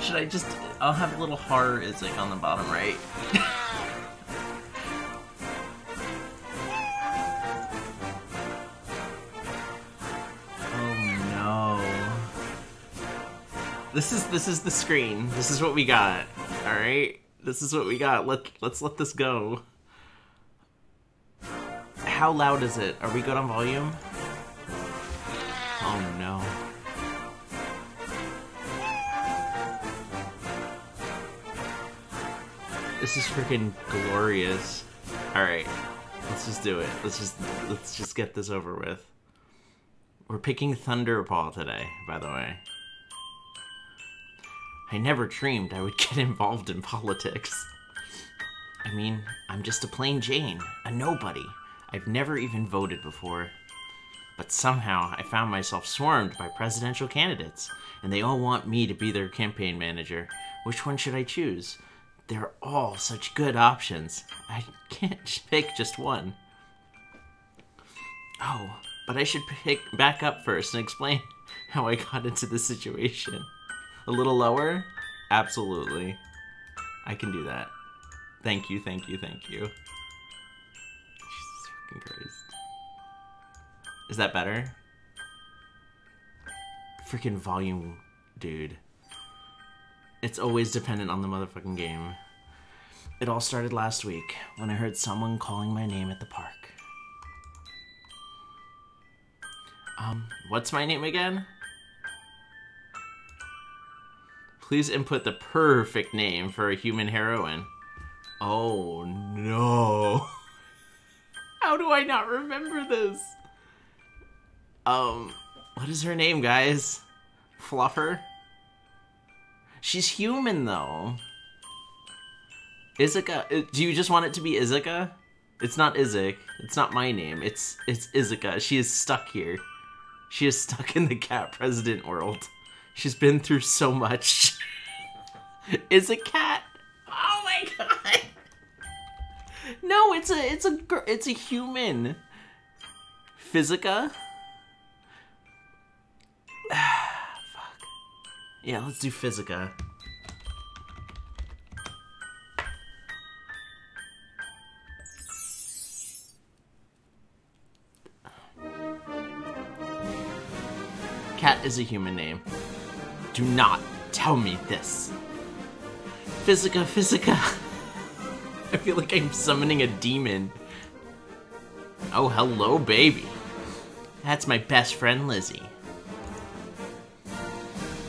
Should I just... I'll have a little horror Izik on the bottom right. Oh no. This is the screen. This is what we got. Alright? This is what we got. Let's let this go. How loud is it? Are we good on volume? Oh no. This is freaking glorious. Alright. Let's just do it. Let's just get this over with. We're picking Thunderpaw today, by the way. I never dreamed I would get involved in politics. I mean, I'm just a plain Jane, a nobody. I've never even voted before. But somehow, I found myself swarmed by presidential candidates, and they all want me to be their campaign manager. Which one should I choose? They're all such good options. I can't pick just one. Oh, but I should back up first and explain how I got into this situation. A little lower? Absolutely. I can do that. Thank you, thank you, thank you. Jesus fucking Christ. Is that better? Freaking volume, dude. It's always dependent on the motherfucking game. It all started last week when I heard someone calling my name at the park. What's my name again? Please input the perfect name for a human heroine. Oh no. How do I not remember this? What is her name, guys? Fluffer? She's human, though. Izika? Do you just want it to be Izika? It's not Izik. It's not my name. It's Izika. She is stuck here. She is stuck in the cat president world. She's been through so much. Is a cat? Oh my god! No, it's a human. Physica? Fuck. Yeah, let's do Physica. Cat is a human name. Do not tell me this. Physica, Physica. I feel like I'm summoning a demon. Oh, hello, baby. That's my best friend, Lizzie.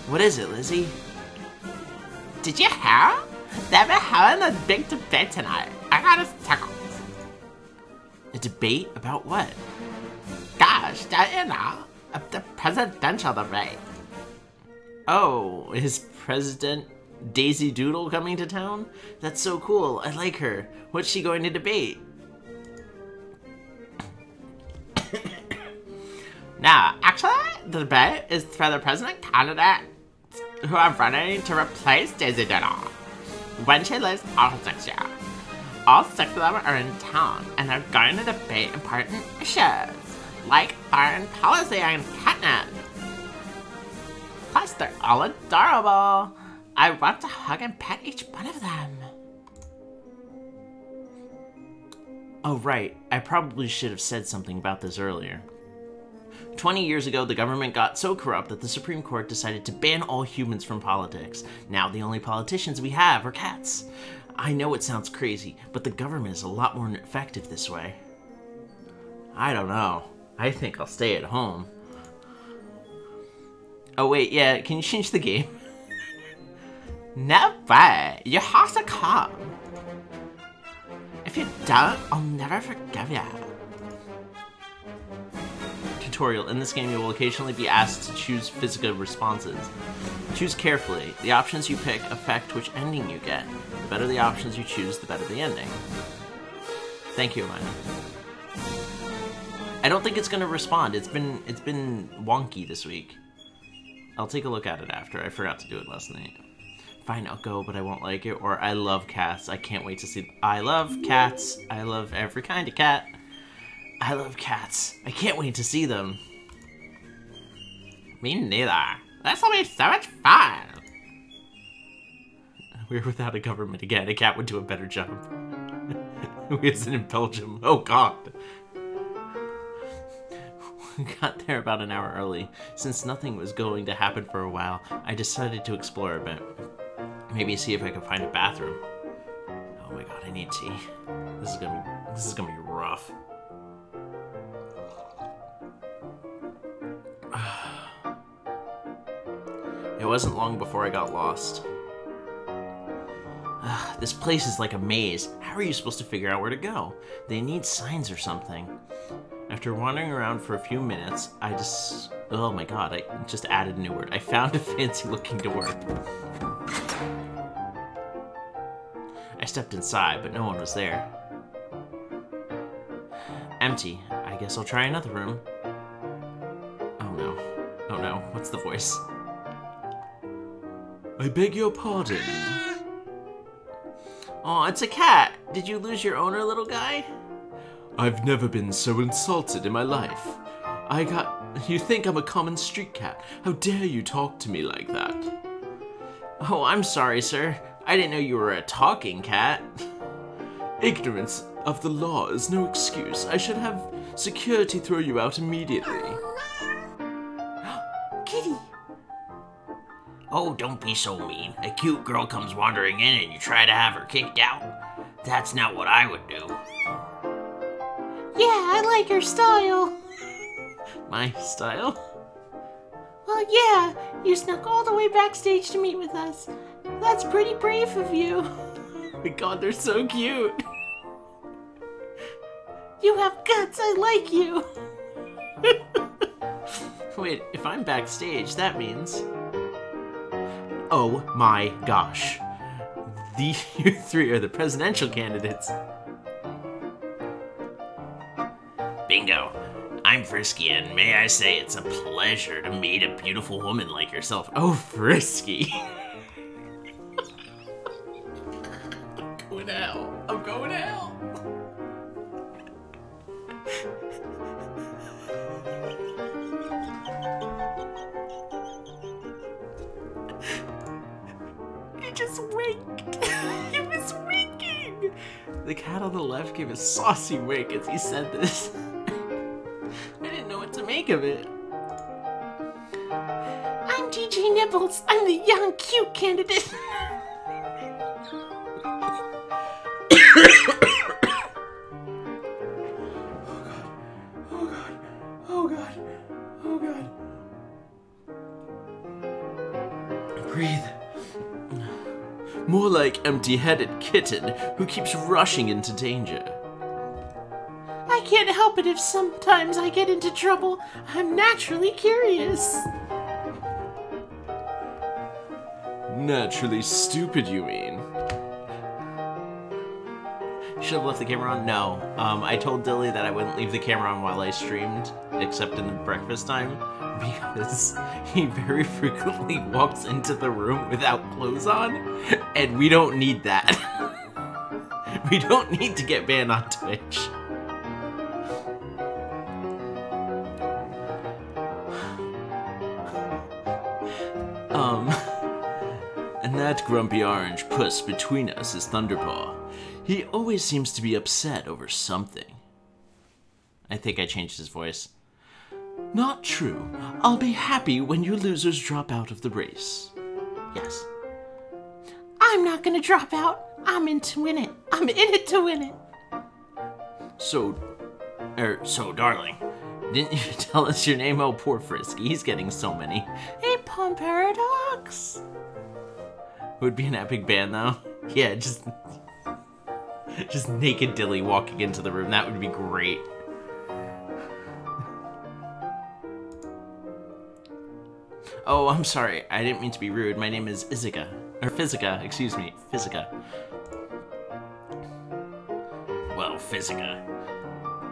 What is it, Lizzie? Did you hear? They've been having a big debate tonight. I got us tickled. A debate about what? Gosh, don't you know? The presidential debate. Oh, is President Daisy Doodle coming to town? That's so cool. I like her. What's she going to debate? Now, actually, the debate is for the president candidate who are running to replace Daisy Doodle when she leaves office next year. All 6 of them are in town, and they're going to debate important issues like foreign policy and catnip. Plus, they're all adorable. I want to hug and pet each one of them. Oh, right. I probably should have said something about this earlier. 20 years ago, the government got so corrupt that the Supreme Court decided to ban all humans from politics. Now the only politicians we have are cats. I know it sounds crazy, but the government is a lot more effective this way. I don't know. I think I'll stay at home. Oh wait, yeah, can you change the game? Never! You have to come. If you don't, I'll never forgive you. Tutorial. In this game, you will occasionally be asked to choose physical responses. Choose carefully. The options you pick affect which ending you get. The better the options you choose, the better the ending. Thank you, Amina. I don't think it's gonna respond. It's been wonky this week. I'll take a look at it after. I forgot to do it last night. Fine, I'll go, but I won't like it. Or I love cats. I can't wait to see. I love cats. I love every kind of cat. I love cats. I can't wait to see them. Me neither. This will be so much fun. We're without a government again. A cat would do a better job. We isn't in Belgium. Oh, God. We got there about an hour early. Since nothing was going to happen for a while, I decided to explore a bit. Maybe see if I could find a bathroom. Oh my God, I need tea. This is gonna be rough. It wasn't long before I got lost. This place is like a maze. How are you supposed to figure out where to go? They need signs or something. After wandering around for a few minutes, oh my God, I just added a new word. I found a fancy looking door. I stepped inside, but no one was there. Empty. I guess I'll try another room. Oh no. Oh no. What's the voice? I beg your pardon. Aw, it's a cat. Did you lose your owner, little guy? I've never been so insulted in my life. You think I'm a common street cat? How dare you talk to me like that? Oh, I'm sorry, sir. I didn't know you were a talking cat. Ignorance of the law is no excuse. I should have security throw you out immediately. Kitty! Oh, don't be so mean. A cute girl comes wandering in and you try to have her kicked out? That's not what I would do. Yeah, I like your style. My style? Well, yeah, you snuck all the way backstage to meet with us. That's pretty brave of you. Oh my God, they're so cute. You have guts, I like you. Wait, if I'm backstage, that means... Oh my gosh. You three are the presidential candidates. Bingo. I'm Frisky, and may I say it's a pleasure to meet a beautiful woman like yourself. Oh, Frisky. I'm going to hell. I'm going to hell. He just winked. He was winking. The cat on the left gave a saucy wink as he said this. I didn't know what to make of it. I'm DJ Nibbles. I'm the young, cute candidate. Breathe. More like empty-headed kitten who keeps rushing into danger. I can't help it if sometimes I get into trouble. I'm naturally curious. Naturally stupid, you mean? Should have left the camera on? No. I told Dilly that I wouldn't leave the camera on while I streamed, except in the breakfast time, because he very frequently walks into the room without clothes on, and we don't need that. We don't need to get banned on Twitch. And that grumpy orange puss between us is Thunderpaw. He always seems to be upset over something. I think I changed his voice. Not true. I'll be happy when you losers drop out of the race. Yes. I'm not gonna drop out. I'm in to win it. I'm in it to win it. So, darling, didn't you tell us your name? Oh, poor Frisky. He's getting so many. Hey, Pump Paradox. Would be an epic band, though. Yeah, just naked Dilly walking into the room. That would be great. Oh, I'm sorry. I didn't mean to be rude. My name is Izik. Or Physica, excuse me. Physica. Well, Physica,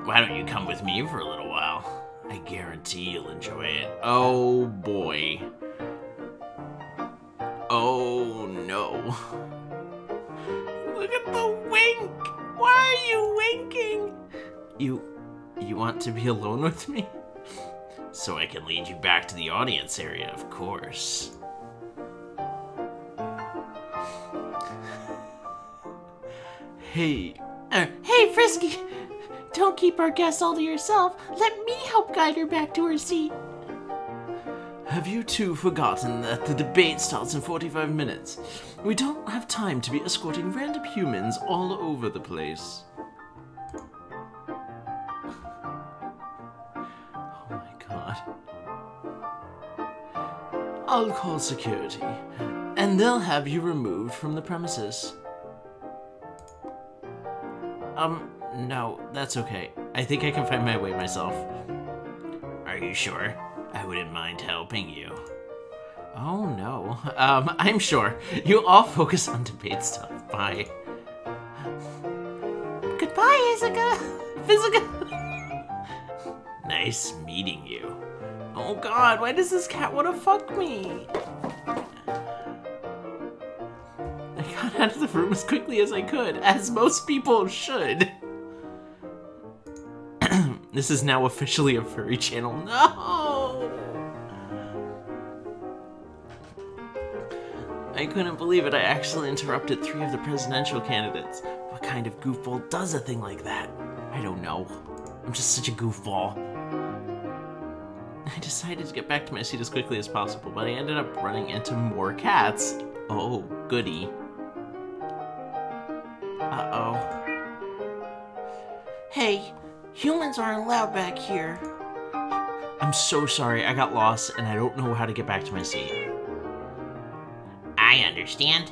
why don't you come with me for a little while? I guarantee you'll enjoy it. Oh, boy. Oh, no. Look at the wink! Why are you winking? You want to be alone with me? So I can lead you back to the audience area, of course. Hey. Hey, Frisky! Don't keep our guest all to yourself. Let me help guide her back to her seat. Have you two forgotten that the debate starts in 45 minutes? We don't have time to be escorting random humans all over the place. Oh my god. I'll call security, and they'll have you removed from the premises. No, that's okay. I think I can find my way myself. Are you sure? I wouldn't mind helping you. Oh no. I'm sure. You all focus on debate stuff. Bye. Goodbye, Izik. Physica. Nice meeting you. Oh god, why does this cat want to fuck me? I got out of the room as quickly as I could, as most people should. This is now officially a furry channel. No! I couldn't believe it. I actually interrupted 3 of the presidential candidates. What kind of goofball does a thing like that? I don't know. I'm just such a goofball. I decided to get back to my seat as quickly as possible, but I ended up running into more cats. Oh, goody. Uh-oh. Hey, humans aren't allowed back here. I'm so sorry, I got lost and I don't know how to get back to my seat. I understand.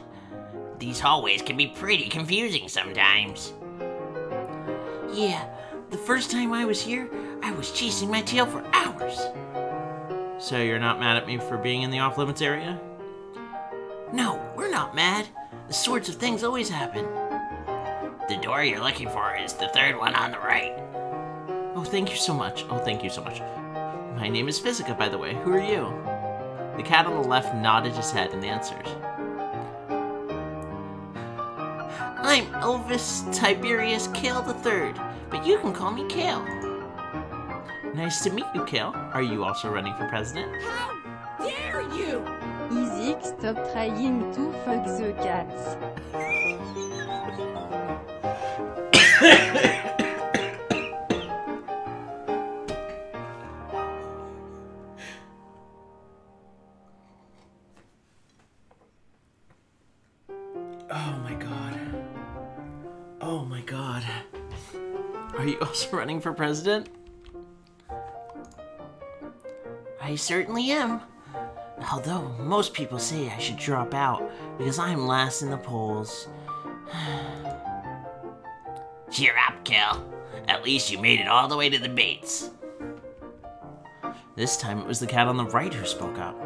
These hallways can be pretty confusing sometimes. Yeah, the first time I was here, I was chasing my tail for hours. So you're not mad at me for being in the off-limits area? No, we're not mad. This sorts of things always happen. The door you're looking for is the 3rd one on the right. Oh, thank you so much. Oh, thank you so much. My name is Physica, by the way. Who are you? The cat on the left nodded his head and answered. I'm Elvis Tiberius Kale III, but you can call me Kale. Nice to meet you, Kale. Are you also running for president? How dare you! Izik, stop trying to fuck the cats. Oh my god. Oh my god. Are you also running for president? I certainly am. Although most people say I should drop out because I'm last in the polls. Cheer up, Kel. At least you made it all the way to the debates. This time it was the cat on the right who spoke up.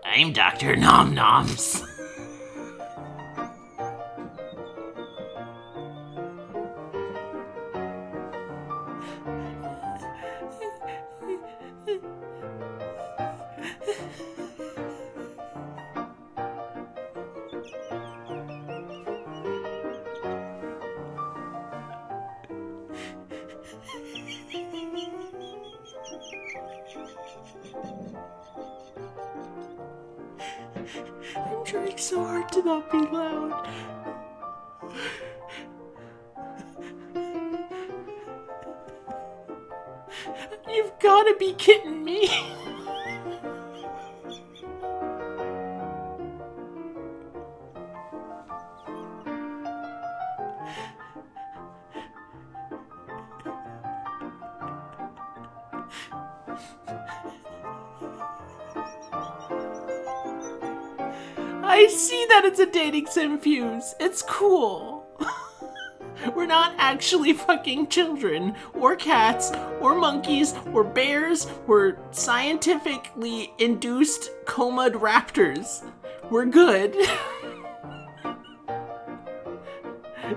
I'm Dr. Nom Noms. I'm trying so hard to not be loud. You've gotta be kidding me. I see that it's a dating sim fuse. It's cool. We're not actually fucking children, or cats, or monkeys, or bears, or scientifically induced comaed raptors. We're good.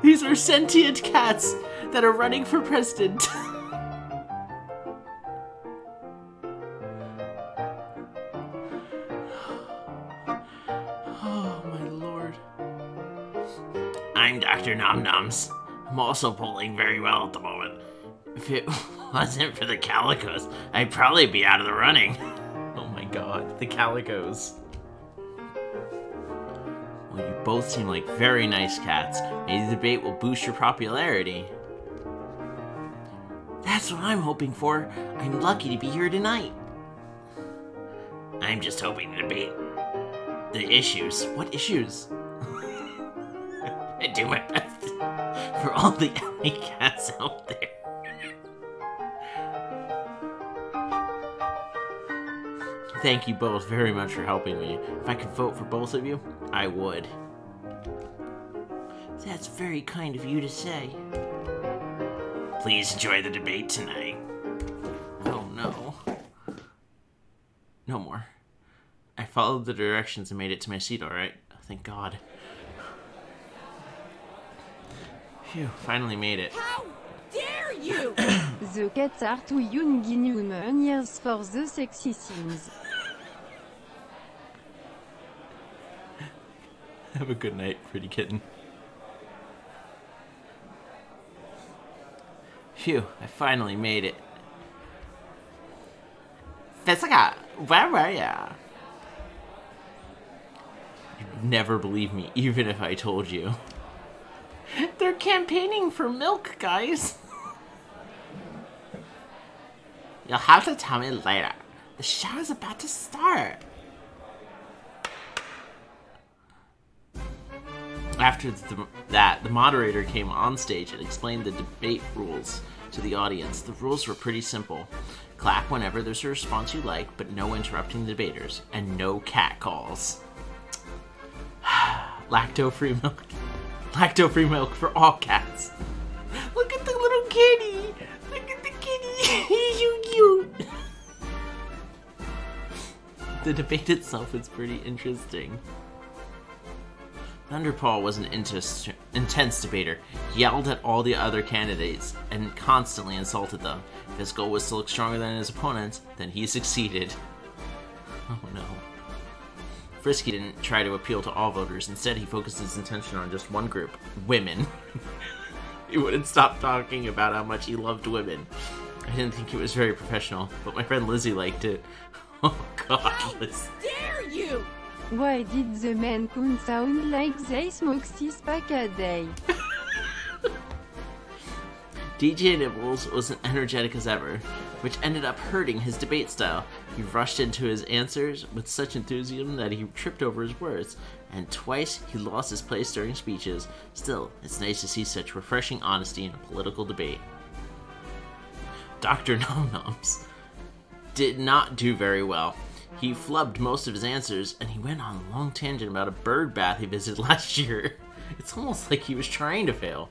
These are sentient cats that are running for president. Oh my lord. I'm Dr. Nom Noms. I'm also polling very well at the moment. If it wasn't for the calicos, I'd probably be out of the running. Oh my god, the calicos. Well, you both seem like very nice cats. Maybe the debate will boost your popularity. That's what I'm hoping for. I'm lucky to be here tonight. I'm just hoping to debate the issues. What issues? I do my best For all the alley cats out there. Thank you both very much for helping me. If I could vote for both of you, I would. That's very kind of you to say. Please enjoy the debate tonight. Oh no. No more. I followed the directions and made it to my seat alright. Thank God. Phew, finally made it. How dare you! The cats are too young in human years for the sexy scenes. Have a good night, pretty kitten. Phew, I finally made it. Jessica, where were ya? You'd never believe me, even if I told you. They're campaigning for milk, guys. You'll have to tell me later. The show is about to start. After that, the moderator came on stage and explained the debate rules to the audience. The rules were pretty simple. Clap whenever there's a response you like, but no interrupting the debaters, and no cat calls. Lacto-free milk. Lacto-free milk for all cats. Look at the little kitty. Look at the kitty. He's so cute. The debate itself is pretty interesting. Thunderpaw was an intense debater. He yelled at all the other candidates and constantly insulted them. If his goal was to look stronger than his opponents, then he succeeded. Oh no. Frisky didn't try to appeal to all voters. Instead, he focused his attention on just one group, women. He wouldn't stop talking about how much he loved women. I didn't think it was very professional, but my friend Lizzie liked it. Oh god, Liz. Dare you! Why did the men coon sound like they smoke 6 pack a day? DJ Nibbles was as energetic as ever, which ended up hurting his debate style. He rushed into his answers with such enthusiasm that he tripped over his words, and twice he lost his place during speeches. Still, it's nice to see such refreshing honesty in a political debate. Dr. Nom-Noms did not do very well. He flubbed most of his answers, and he went on a long tangent about a bird bath he visited last year. It's almost like he was trying to fail.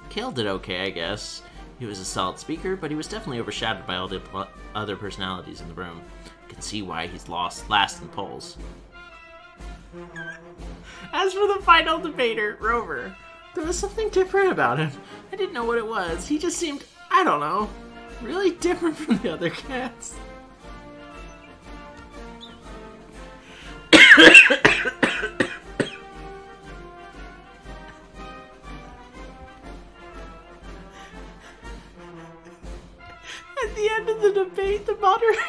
Kale did okay, I guess. He was a solid speaker, but he was definitely overshadowed by all the other personalities in the room. You can see why he's lost last in polls. As for the final debater, Rover, there was something different about him. I didn't know what it was. He just seemed, I don't know, really different from the other cats. At the end of the debate, the moderator...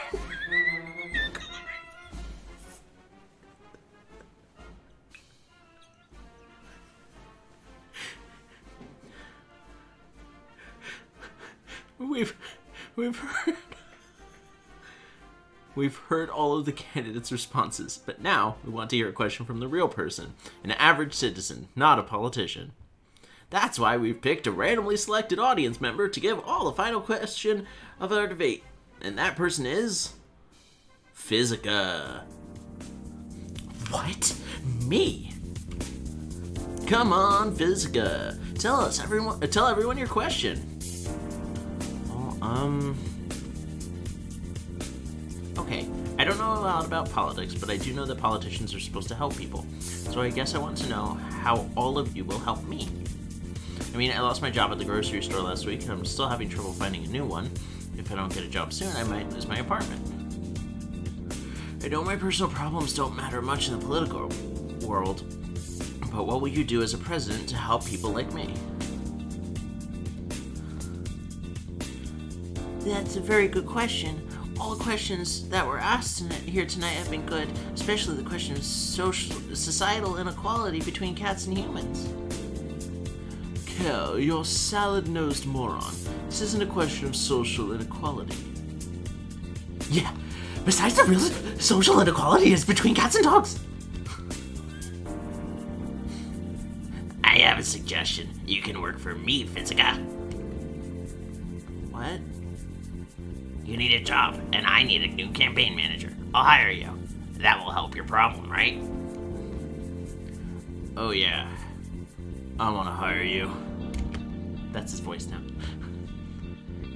We've heard all of the candidates' responses, but now we want to hear a question from the real person, an average citizen, not a politician. That's why we've picked a randomly selected audience member to give all the final question of our debate, and that person is... Physica. What? Me? Come on, Physica. Tell everyone your question. Well, okay, I don't know a lot about politics, but I do know that politicians are supposed to help people. So I guess I want to know how all of you will help me. I mean, I lost my job at the grocery store last week, and I'm still having trouble finding a new one. If I don't get a job soon, I might lose my apartment. I know my personal problems don't matter much in the political world, but what will you do as a president to help people like me? That's a very good question. All the questions that were asked here tonight have been good, especially the question of societal inequality between cats and humans. Kel, you're a salad-nosed moron. This isn't a question of social inequality. Yeah, besides, the real social inequality is between cats and dogs. I have a suggestion. You can work for me, Fizika. What? You need a job, and I need a new campaign manager. I'll hire you. That will help your problem, right? Oh yeah, I want to hire you. That's his voice now.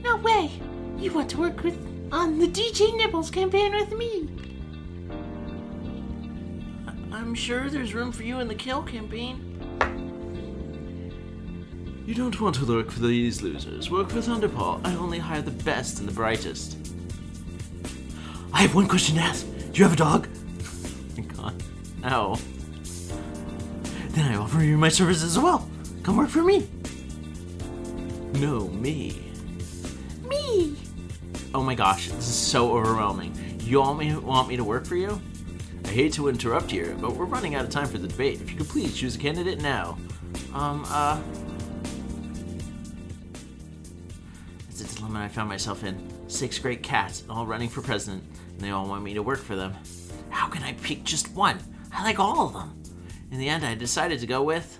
No way! You want to work on the DJ Nibbles campaign with me? I'm sure there's room for you in the Kill campaign. You don't want to work for these losers. Work for Thunderpaw. I only hire the best and the brightest. I have one question to ask. Do you have a dog? Oh my god. No. Then I offer you my services as well. Come work for me. No, me. Me! Oh my gosh, this is so overwhelming. You want me to work for you? I hate to interrupt here, but we're running out of time for the debate. If you could please choose a candidate now. It's a dilemma I found myself in. 6 great cats, all running for president, and they all want me to work for them. How can I pick just one? I like all of them. In the end, I decided to go with...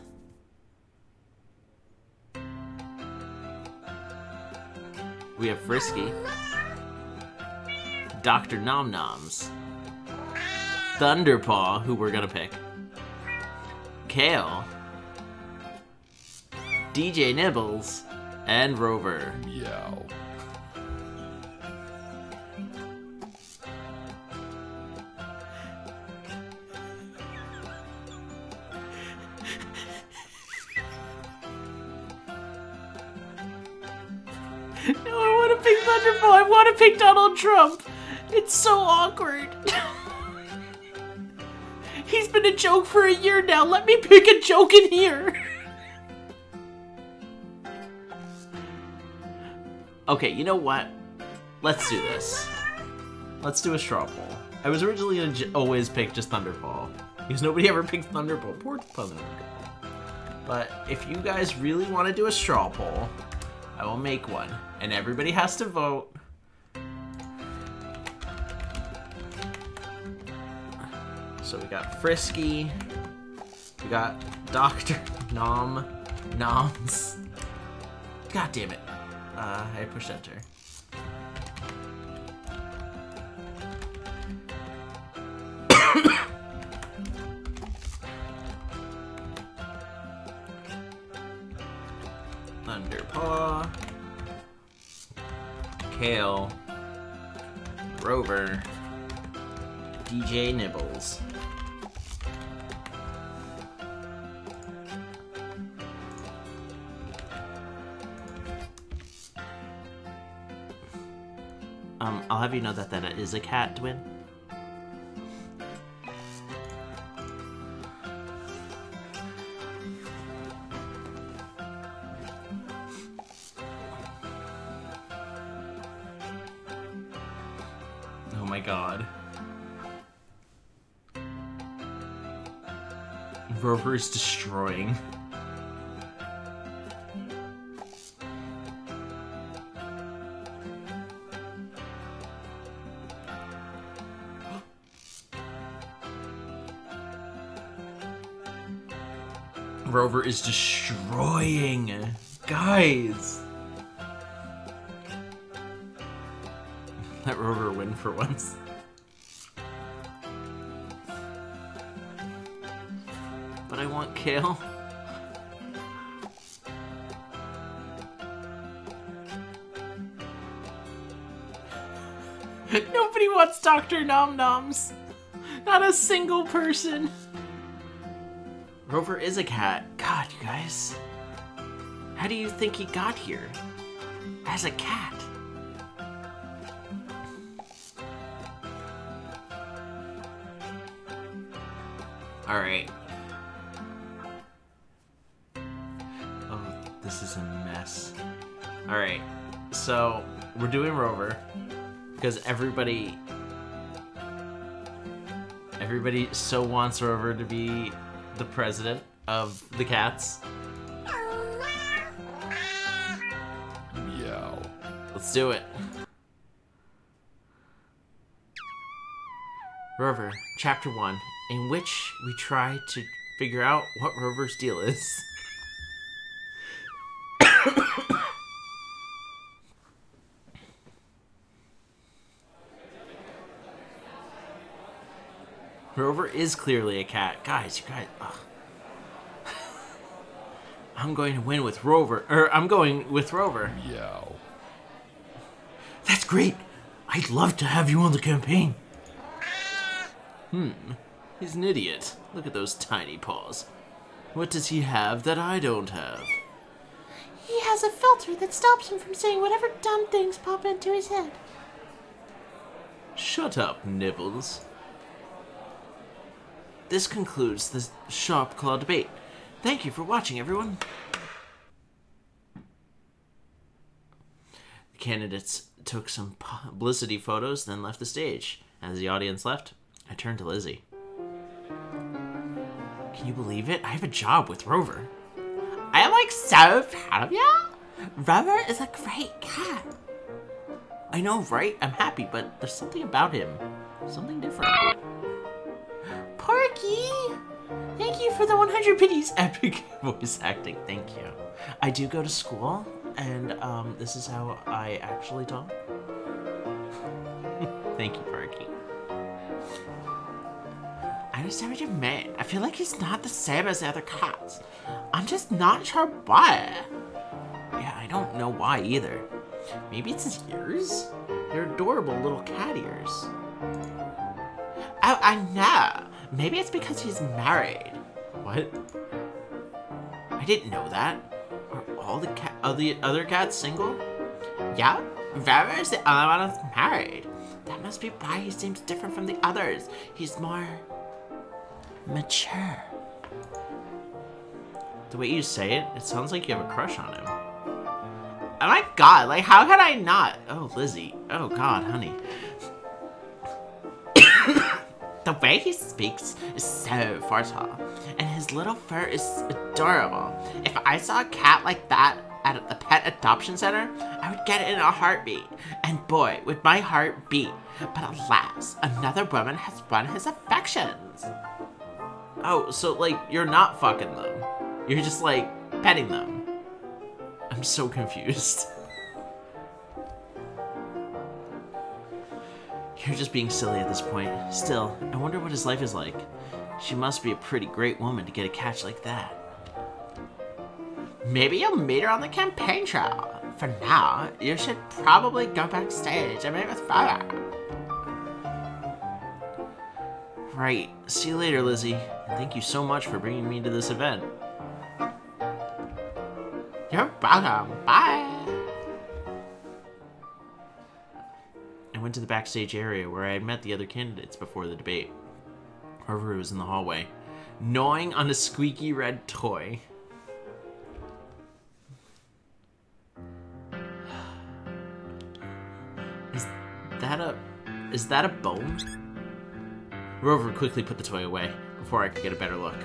We have Frisky, Dr. Nom Noms, Thunderpaw, who we're gonna pick, Kale, DJ Nibbles, and Rover. Meow. No, I want to pick Thunderbolt. I want to pick Donald Trump. It's so awkward. He's been a joke for a year now. Let me pick a joke in here. Okay, you know what? Let's do this. Let's do a straw poll. I was originally gonna always pick just Thunderball, because nobody ever picked Thunderball. Poor Thunderball. But if you guys really want to do a straw poll, I will make one, and everybody has to vote. So we got Frisky, we got Dr. Noms. God damn it. I pushed enter. Thunderpaw, Kale, Rover, DJ Nibbles. I'll have you know that is a cat twin. Oh my god. Rover is destroying. Rover is destroying. Guys. Let Rover win for once. But I want Kale. Nobody wants Dr. Nom Noms. Not a single person. Rover is a cat. God, you guys. How do you think he got here? As a cat. Alright. Oh, this is a mess. Alright, so we're doing Rover. Because everybody so wants Rover to be the president of the cats. Meow. Let's do it. Rover, Chapter 1, in which we try to figure out what Rover's deal is. Rover is clearly a cat. Guys, you guys... Ugh. I'm going to win with Rover. I'm going with Rover. Meow. That's great. I'd love to have you on the campaign. He's an idiot. Look at those tiny paws. What does he have that I don't have? He has a filter that stops him from saying whatever dumb things pop into his head. Shut up, Nibbles. This concludes the Shop Claw debate. Thank you for watching, everyone. The candidates took some publicity photos, then left the stage. As the audience left, I turned to Lizzie. Can you believe it? I have a job with Rover. I am like so proud of you. Rover is a great cat. I know, right? I'm happy, but there's something about him. Something different. Porky! Thank you for the 100 pennies. Epic voice acting, thank you. I do go to school, and this is how I actually talk. Thank you, Porky. I understand what you mean. I feel like he's not the same as the other cats. I'm just not sure why. Yeah, I don't know why either. Maybe it's his ears? They're adorable little cat ears. Oh, I know. Maybe it's because he's married. What? I didn't know that. Are all the other cats single? Yeah, Rover is the only one that's married. That must be why he seems different from the others. He's more mature. The way you say it, it sounds like you have a crush on him. Oh my god, like how could I not? Oh, Lizzie. Oh god, honey. The way he speaks is so fertile, and his little fur is adorable. If I saw a cat like that at the pet adoption center, I would get it in a heartbeat. And boy, would my heart beat. But alas, another woman has won his affections. Oh, so like, you're not fucking them. You're just like, petting them. I'm so confused. You're just being silly at this point. Still, I wonder what his life is like. She must be a pretty great woman to get a catch like that. Maybe you'll meet her on the campaign trail. For now, you should probably go backstage and meet with Rover. Right. See you later, Lizzie. And thank you so much for bringing me to this event. You're welcome. Bye. I went to the backstage area where I had met the other candidates before the debate. Rover was in the hallway, gnawing on a squeaky red toy. Is that a bone? Rover quickly put the toy away before I could get a better look.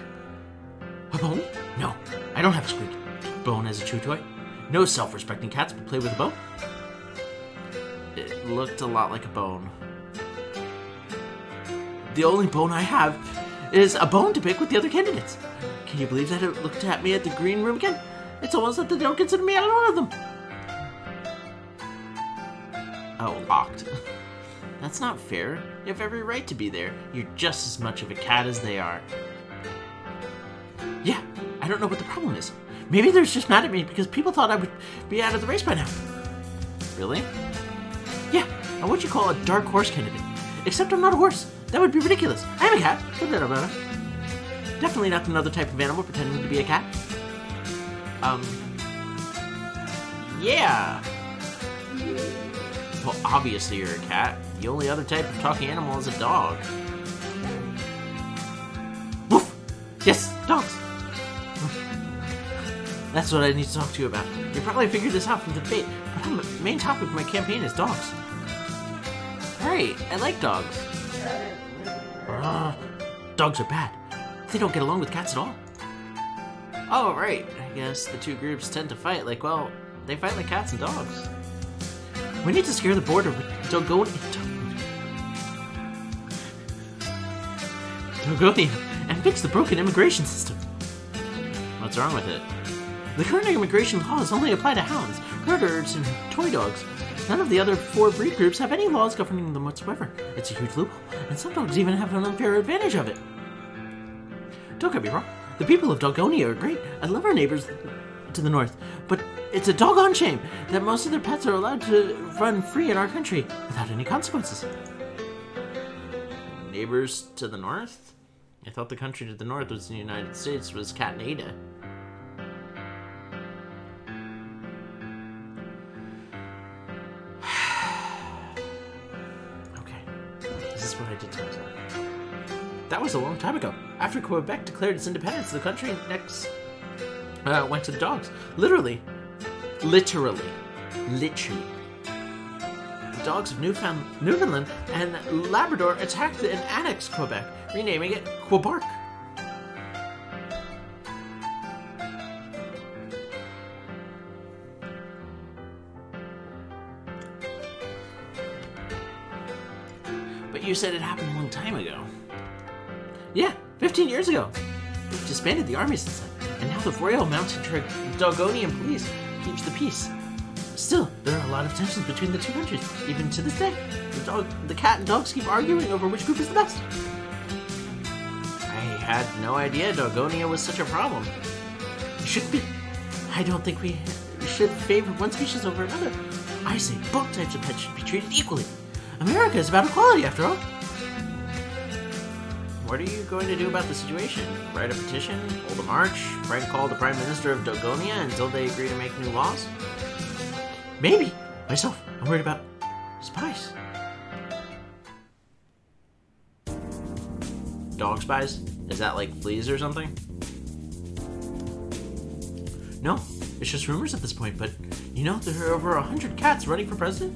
A bone? No, I don't have a squeaky bone as a chew toy. No self-respecting cats would play with a bone. It looked a lot like a bone. The only bone I have is a bone to pick with the other candidates. Can you believe that it looked at me at the green room again? It's almost like they don't consider me out of one of them. Oh, locked. That's not fair. You have every right to be there. You're just as much of a cat as they are. Yeah, I don't know what the problem is. Maybe they're just mad at me because people thought I would be out of the race by now. Really? Yeah, I'm what you call a dark horse candidate. Except I'm not a horse. That would be ridiculous. I am a cat. Definitely not another type of animal pretending to be a cat. Yeah. Well, obviously you're a cat. The only other type of talking animal is a dog. Woof! Yes, dogs! That's what I need to talk to you about. You probably figured this out from the debate, but the main topic of my campaign is dogs. great. I like dogs. Dogs are bad. They don't get along with cats at all. Oh, right. I guess the two groups tend to fight like, well, they fight like cats and dogs. We need to secure the border with Dogonia and fix the broken immigration system. What's wrong with it? The current immigration laws only apply to hounds, herders, and toy dogs. None of the other 4 breed groups have any laws governing them whatsoever. It's a huge loophole, and some dogs even have an unfair advantage of it. Don't get me wrong, the people of Dogonia are great. I love our neighbors to the north, but it's a doggone shame that most of their pets are allowed to run free in our country without any consequences. Neighbors to the north? I thought the country to the north was the United States, was Canada. Okay, this is what I did to myself. That was a long time ago. After Quebec declared its independence, the country next went to the dogs. Literally. The dogs of Newfoundland and Labrador attacked and annexed Quebec, renaming it Quebec. But you said it happened a long time ago. Yeah, 15 years ago. We've disbanded the army since then, and now the Royal Mounted Dogonian Police keeps the peace. Still, there are a lot of tensions between the two countries, even to this day. The cat and dogs keep arguing over which group is the best. I had no idea Dogonia was such a problem. It shouldn't be. I don't think we should favor one species over another. I say both types of pets should be treated equally. America is about equality, after all. What are you going to do about the situation? Write a petition? Hold a march? Prank call the Prime Minister of Dogonia until they agree to make new laws? Maybe. Myself, I'm worried about spies. Dog spies? Is that like fleas or something? No, it's just rumors at this point, but you know, there are over 100 cats running for president?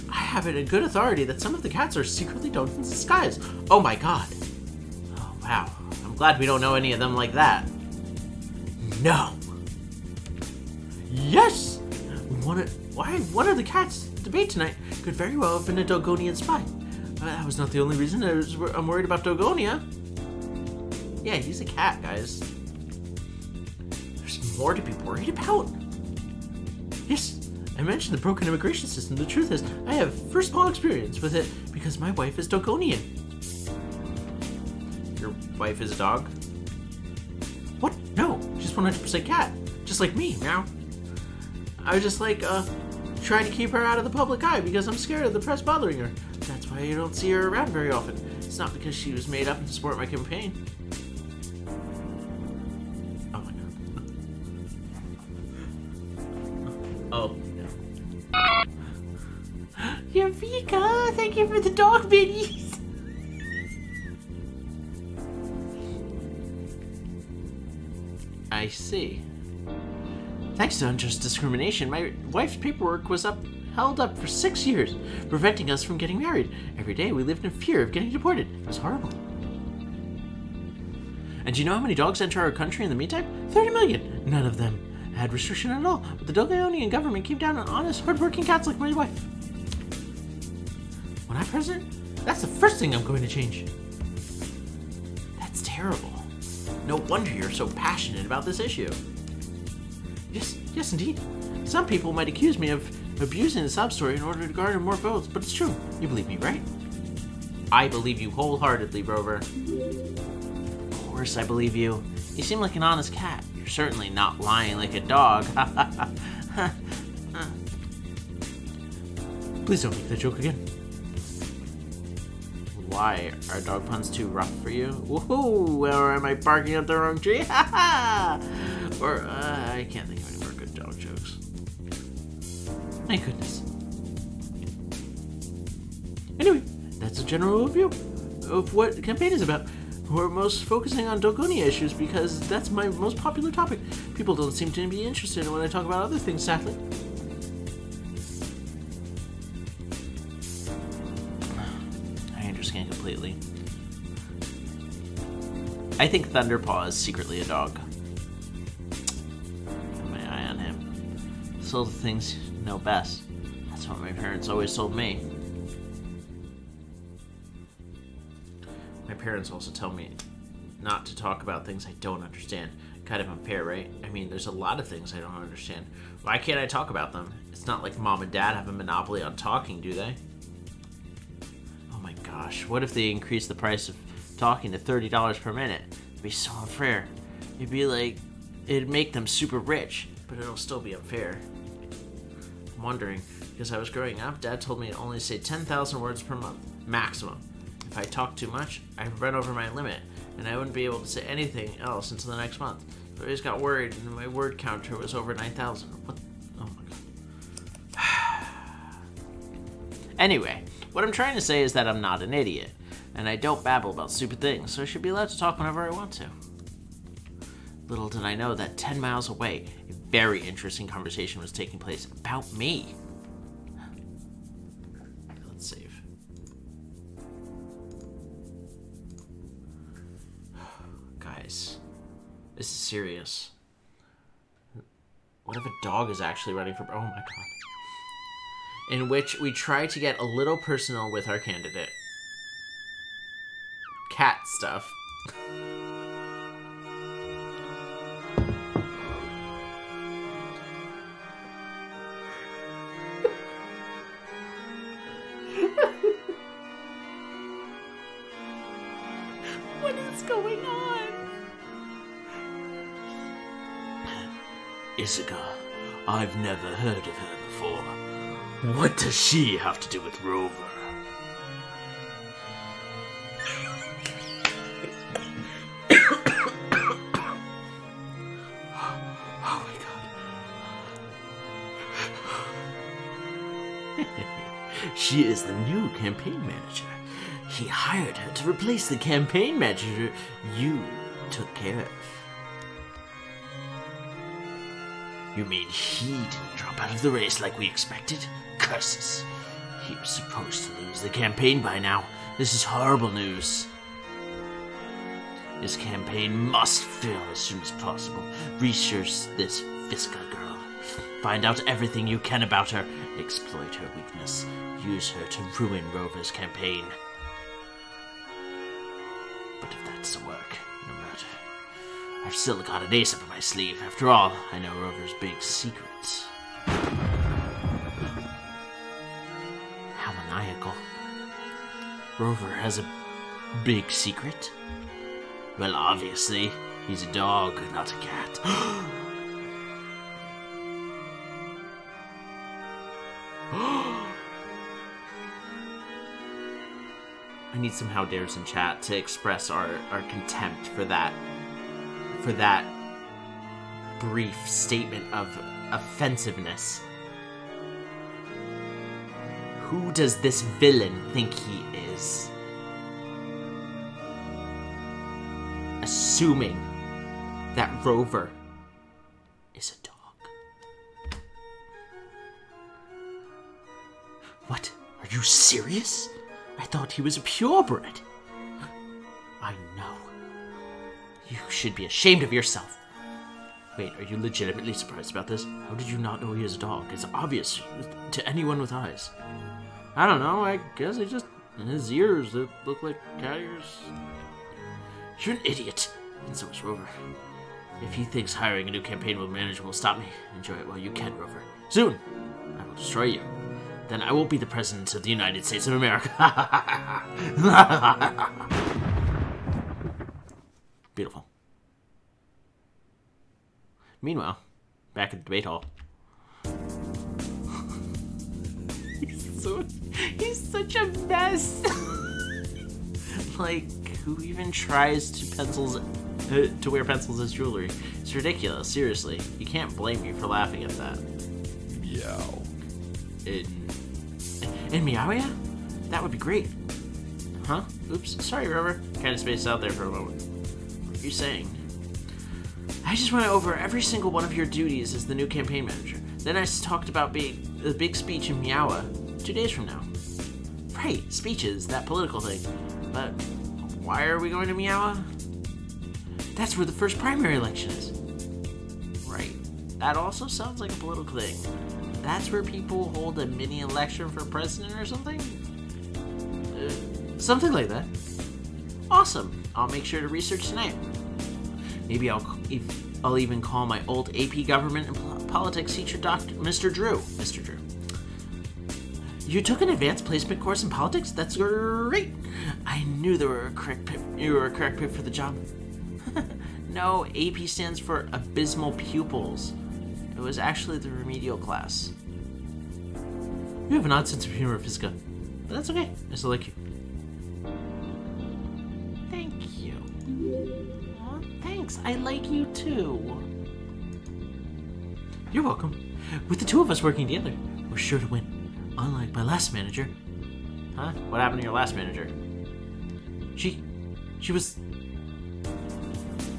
I have it in good authority that some of the cats are secretly dogs in disguise. Oh my god. Oh wow. I'm glad we don't know any of them like that. No. Yes! One of the cats debate tonight could very well have been a Dogonian spy. That was not the only reason I'm worried about Dogonia. Yeah, he's a cat, guys. There's more to be worried about. Yes, I mentioned the broken immigration system. The truth is, I have first-hand experience with it because my wife is Dogonian. Your wife is a dog? What? No, she's 100% cat. Just like me, meow. I was just like, trying to keep her out of the public eye because I'm scared of the press bothering her. That's why you don't see her around very often. It's not because she was made up to support my campaign. Oh my god. Oh, no. Eureka! Thank you for the dog biddies! I see. Thanks to unjust discrimination, my wife's paperwork was held up for 6 years, preventing us from getting married. Every day we lived in fear of getting deported. It was horrible. And do you know how many dogs enter our country in the meantime? 30 million! None of them had restriction at all, but the Dogonian government came down on honest, hard-working cats like my wife. When I'm president, that's the first thing I'm going to change. That's terrible. No wonder you're so passionate about this issue. Yes, indeed. Some people might accuse me of abusing the sob story in order to garner more votes, but it's true. You believe me, right? I believe you wholeheartedly, Rover. Of course I believe you. You seem like an honest cat. You're certainly not lying like a dog. Please don't make that joke again. Why? Are dog puns too rough for you? Woohoo! Or am I barking up the wrong tree? Or, I can't think of any more good dog jokes. My goodness. Anyway, that's a general overview of what the campaign is about. We're most focusing on Dogonia issues because that's my most popular topic. People don't seem to be interested when I talk about other things, sadly. skin completely. I think Thunderpaw is secretly a dog. Got my eye on him. Still the things you know best. That's what my parents always told me. My parents also tell me not to talk about things I don't understand. Kind of unfair, right? I mean, there's a lot of things I don't understand. Why can't I talk about them? It's not like mom and dad have a monopoly on talking, do they? Oh my gosh, what if they increase the price of talking to $30 per minute? It'd be so unfair. It'd be like, it'd make them super rich, but it'll still be unfair. I'm wondering, because I was growing up, Dad told me to only say 10,000 words per month, maximum. If I talk too much, I'd run over my limit, and I wouldn't be able to say anything else until the next month. So I always got worried, and my word counter was over 9,000. What? Oh my god. Anyway, what I'm trying to say is that I'm not an idiot, and I don't babble about stupid things, so I should be allowed to talk whenever I want to. Little did I know that 10 miles away, a very interesting conversation was taking place about me. Let's save. Guys, this is serious. What if a dog is actually running for... Oh my god. In which we try to get a little personal with our candidate. Cat stuff. What is going on? Izik, I've never heard of her before. What does she have to do with Rover? Oh my god. She is the new campaign manager. He hired her to replace the campaign manager you took care of. You mean he didn't drop out of the race like we expected? Curses. He was supposed to lose the campaign by now. This is horrible news. His campaign must fail as soon as possible. Research this Fiska girl. Find out everything you can about her. Exploit her weakness. Use her to ruin Rover's campaign. But if that doesn't work, no matter. I've still got an ace up my sleeve. After all, I know Rover's big secrets. How maniacal. Rover has a big secret? Well, obviously, he's a dog, not a cat. I need some how dares in chat to express our contempt for that brief statement of offensiveness. Who does this villain think he is? Assuming that Rover is a dog. What? Are you serious? I thought he was a purebred. I know. You should be ashamed of yourself. Wait, are you legitimately surprised about this? How did you not know he is a dog? It's obvious to anyone with eyes. I don't know, I guess it just... his ears that look like cat ears. You're an idiot, and so is Rover. If he thinks hiring a new campaign manager will stop me, enjoy it while you can, Rover. Soon, I will destroy you. Then I will be the President of the United States of America. Beautiful. Meanwhile, back at the debate hall. He's such a mess. Like, who even tries to wear pencils as jewelry? It's ridiculous, seriously. You can't blame me for laughing at that. Meow. In Meowia? That would be great. Huh? Oops, sorry, Rover. Kind of spaced out there for a moment. What are you saying? I just went over every single one of your duties as the new campaign manager. Then I talked about the big speech in Meowa 2 days from now. For Right, speeches, that political thing. But why are we going to Meow? That's where the first primary election is. Right. That also sounds like a political thing. That's where people hold a mini election for president or something? Something like that. Awesome. I'll make sure to research tonight. Maybe I'll even call my old AP Government and Politics teacher, Mr. Drew. Mr. Drew. You took an advanced placement course in politics? That's great. I knew you were a correct fit for the job. No, AP stands for Abysmal Pupils. It was actually the remedial class. You have an odd sense of humor, Fizika, but that's okay. I still like you. Thank you. Aw, thanks. I like you too. You're welcome. With the two of us working together, we're sure to win. Unlike my last manager. Huh? What happened to your last manager? She was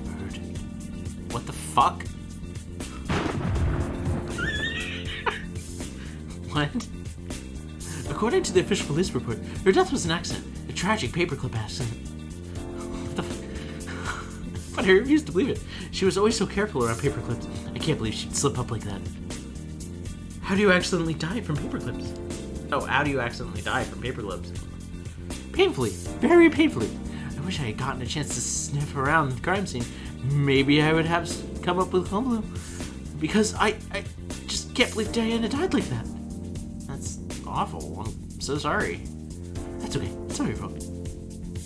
murdered. What the fuck? What? According to the official police report, her death was an accident. A tragic paperclip accident. What the fuck? But I refuse to believe it. She was always so careful around paperclips. I can't believe she'd slip up like that. How do you accidentally die from paperclips? Oh, how do you accidentally die from paperclips? Painfully. Very painfully. I wish I had gotten a chance to sniff around the crime scene. Maybe I would have come up with Humblu. Because I just can't believe Diana died like that. That's awful. I'm so sorry. That's okay. It's not your fault.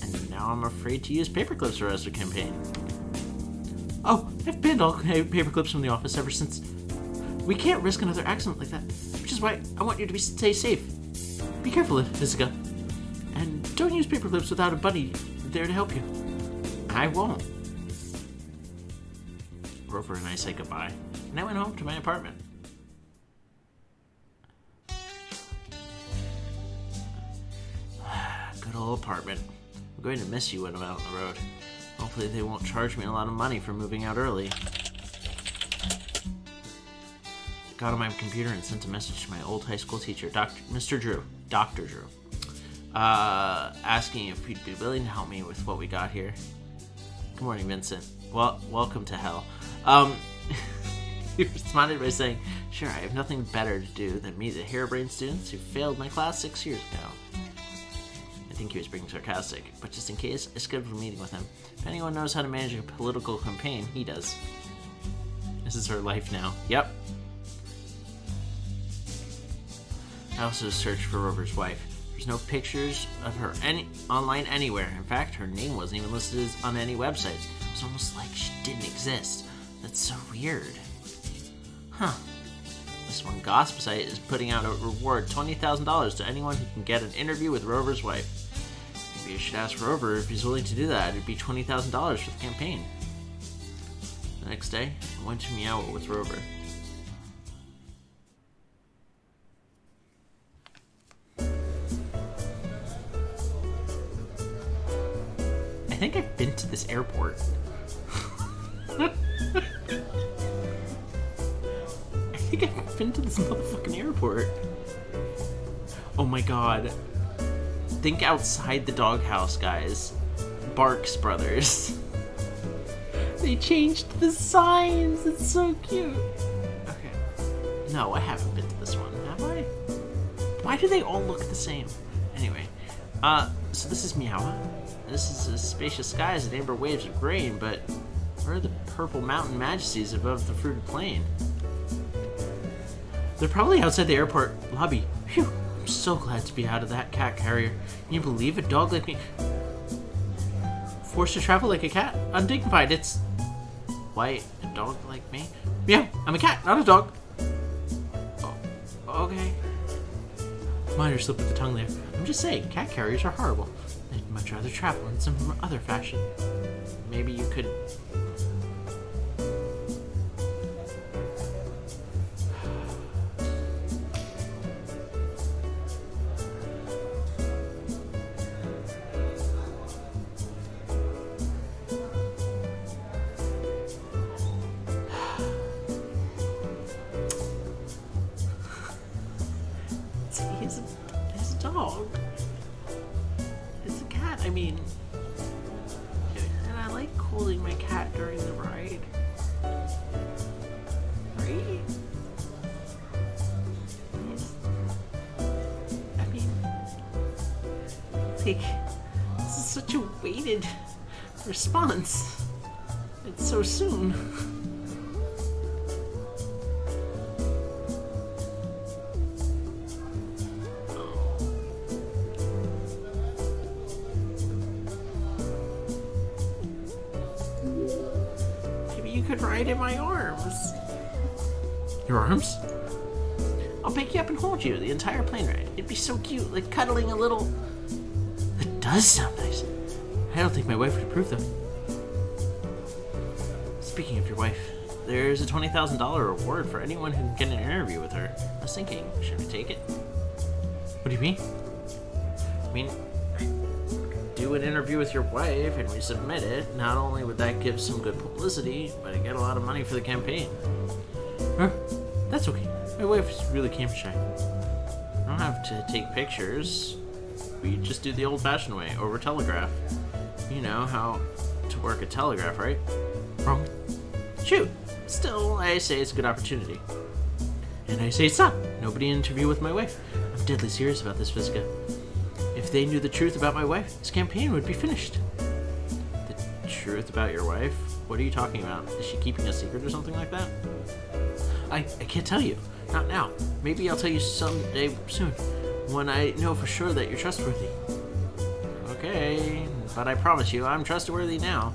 And now I'm afraid to use paperclips for the rest of the campaign. Oh, I've banned all paperclips from the office ever since. We can't risk another accident like that, which is why I want you to stay safe. Be careful, Izik. And don't use paperclips without a buddy there to help you. I won't. Rover and I said goodbye, and I went home to my apartment. Good old apartment. I'm going to miss you when I'm out on the road. Hopefully they won't charge me a lot of money for moving out early. Got on my computer and sent a message to my old high school teacher, Mr. Drew, Dr. Drew, asking if he'd be willing to help me with what we got here. Good morning, Vincent. Well, welcome to hell. He responded by saying, sure, I have nothing better to do than meet the harebrained students who failed my class 6 years ago. I think he was being sarcastic, but just in case, I scheduled a meeting with him. If anyone knows how to manage a political campaign, he does. This is her life now. Yep. I also searched for Rover's wife. There's no pictures of her online anywhere. In fact, her name wasn't even listed on any websites. It's almost like she didn't exist. That's so weird. Huh. This one gossip site is putting out a reward $20,000 to anyone who can get an interview with Rover's wife. Maybe you should ask Rover if he's willing to do that. It'd be $20,000 for the campaign. The next day, I went to Meow with Rover. I think I've been to this airport. I think I've been to this motherfucking airport. Oh my god. Think outside the doghouse, guys. Barks Brothers. They changed the signs. It's so cute. Okay. No, I haven't been to this one, have I? Why do they all look the same? Anyway. So this is Meow. This is a spacious skies and amber waves of grain, but where are the purple mountain majesties above the fruited plain? They're probably outside the airport lobby. Phew, I'm so glad to be out of that cat carrier. Can you believe a dog like me? Forced to travel like a cat? Undignified, it's... Why, a dog like me? Yeah, I'm a cat, not a dog. Oh, okay. Minor slip of the tongue there. I'm just saying, cat carriers are horrible. I'd much rather travel in some other fashion. Maybe you could... He's a dog. I mean, and I like holding my cat during the ride. Right? I mean, like, this is such a weighted response. It's so soon. Maybe you could ride in my arms. Your arms? I'll pick you up and hold you the entire plane ride. It'd be so cute, like cuddling a little... It does sound nice. I don't think my wife would approve though. Speaking of your wife, there's a $20,000 reward for anyone who can get an interview with her. I was thinking, should we take it? What do you mean? I mean, do an interview with your wife and we submit it. Not only would that give some good publicity, but I get a lot of money for the campaign. Huh? That's okay. My wife is really camera shy. I don't have to take pictures. We just do the old-fashioned way, over telegraph. You know how to work a telegraph, right? Wrong? Shoot. Still, I say it's a good opportunity. And I say it's not. Nobody interview with my wife. I'm deadly serious about this, Visca. If they knew the truth about my wife, this campaign would be finished. The truth about your wife? What are you talking about? Is she keeping a secret or something like that? I can't tell you. Not now. Maybe I'll tell you someday soon, when I know for sure that you're trustworthy. Okay, but I promise you, I'm trustworthy now.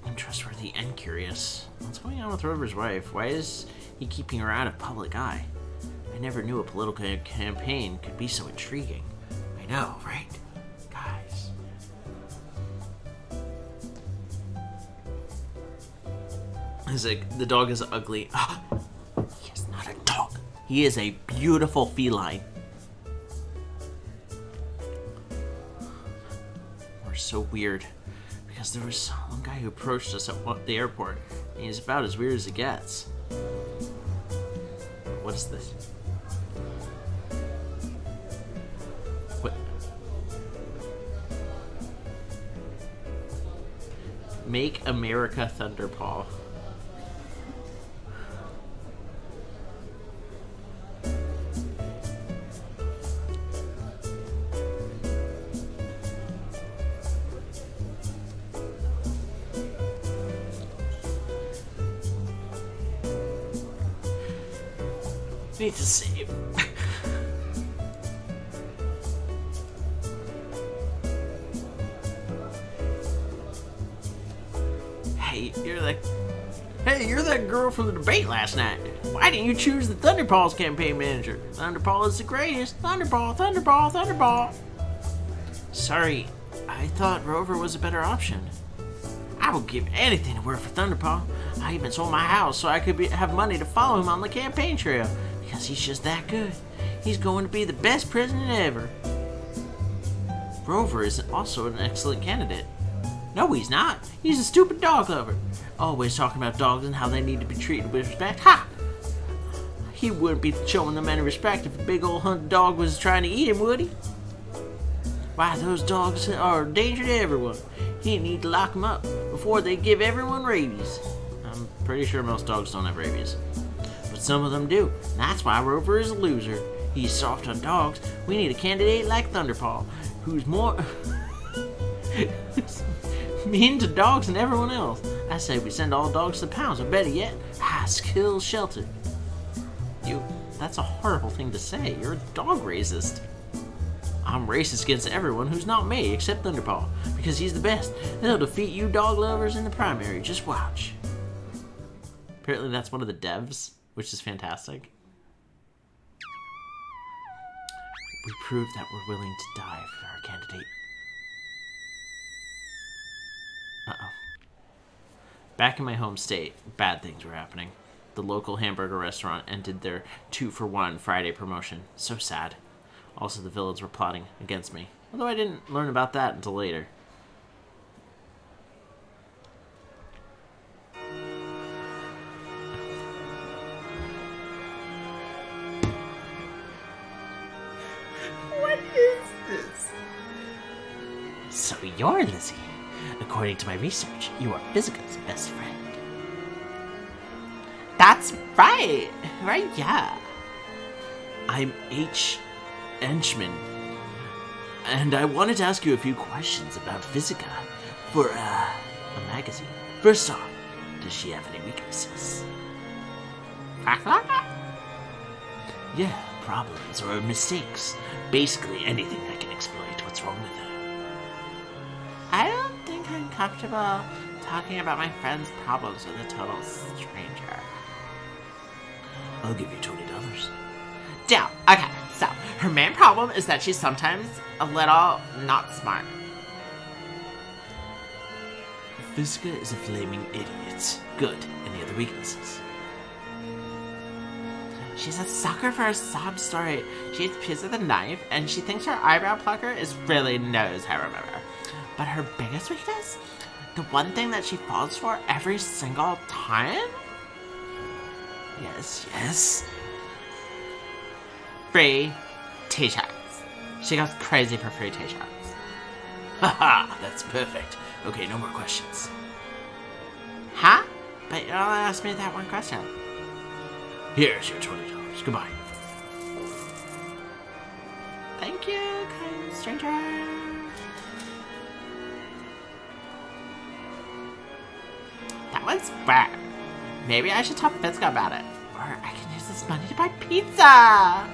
I'm trustworthy and curious. What's going on with Rover's wife? Why is he keeping her out of public eye? I never knew a political campaign could be so intriguing. I know, right? Guys. Izik, the dog is ugly. He is not a dog. He is a beautiful feline. We're so weird. Because there was one guy who approached us at the airport. And he's about as weird as it gets. What is this? What? Make America Thunderpaw. Need to save. Hey, you're that girl from the debate last night. Why didn't you choose the Thunderpaw's campaign manager? Thunderpaw is the greatest. Thunderball, Thunderball, Thunderball. Sorry, I thought Rover was a better option. I would give anything to work for Thunderpaw. I even sold my house so I could have money to follow him on the campaign trail. Because he's just that good. He's going to be the best president ever. Rover is also an excellent candidate. No, he's not. He's a stupid dog lover. Always talking about dogs and how they need to be treated with respect. Ha! He wouldn't be showing them any respect if a big old hunted dog was trying to eat him, would he? Why, those dogs are a danger to everyone. He'd need to lock them up before they give everyone rabies. I'm pretty sure most dogs don't have rabies. But some of them do. That's why Rover is a loser. He's soft on dogs. We need a candidate like Thunderpaw, who's more mean to dogs than everyone else. I say we send all dogs to the pounds, or better yet, high skill shelter. That's a horrible thing to say. You're a dog racist. I'm racist against everyone who's not me, except Thunderpaw, because he's the best. They'll defeat you dog lovers in the primary. Just watch. Apparently that's one of the devs, which is fantastic. We proved that we're willing to die for our candidate. Uh-oh. Back in my home state, bad things were happening. The local hamburger restaurant ended their 2-for-1 Friday promotion. So sad. Also, the villains were plotting against me. Although I didn't learn about that until later. What is this? So you're Lizzie. According to my research, you are Physica's best friend. That's right. Right, yeah. I'm H. Henchman, and I wanted to ask you a few questions about Physica for, a magazine. First off, does she have any weaknesses? Yeah, problems or mistakes. Basically anything that can exploit what's wrong with her. I don't think I'm comfortable talking about my friend's problems with a total stranger. I'll give you $20. Deal. Okay, so her main problem is that she's sometimes a little not smart. Physica is a flaming idiot. Good. Any other weaknesses? She's a sucker for a sob story. She eats pieces of the knife, and she thinks her eyebrow plucker is really knows how to remember. But her biggest weakness? The one thing that she falls for every single time? Yes. Free t-shirts. She goes crazy for free t-shirts. Haha, that's perfect. Okay, no more questions. Huh? But you only asked me that one question. Here's your $20. Goodbye. Thank you, kind stranger. That one's bad. Maybe I should tell Physica about it. Or I can use this money to buy pizza.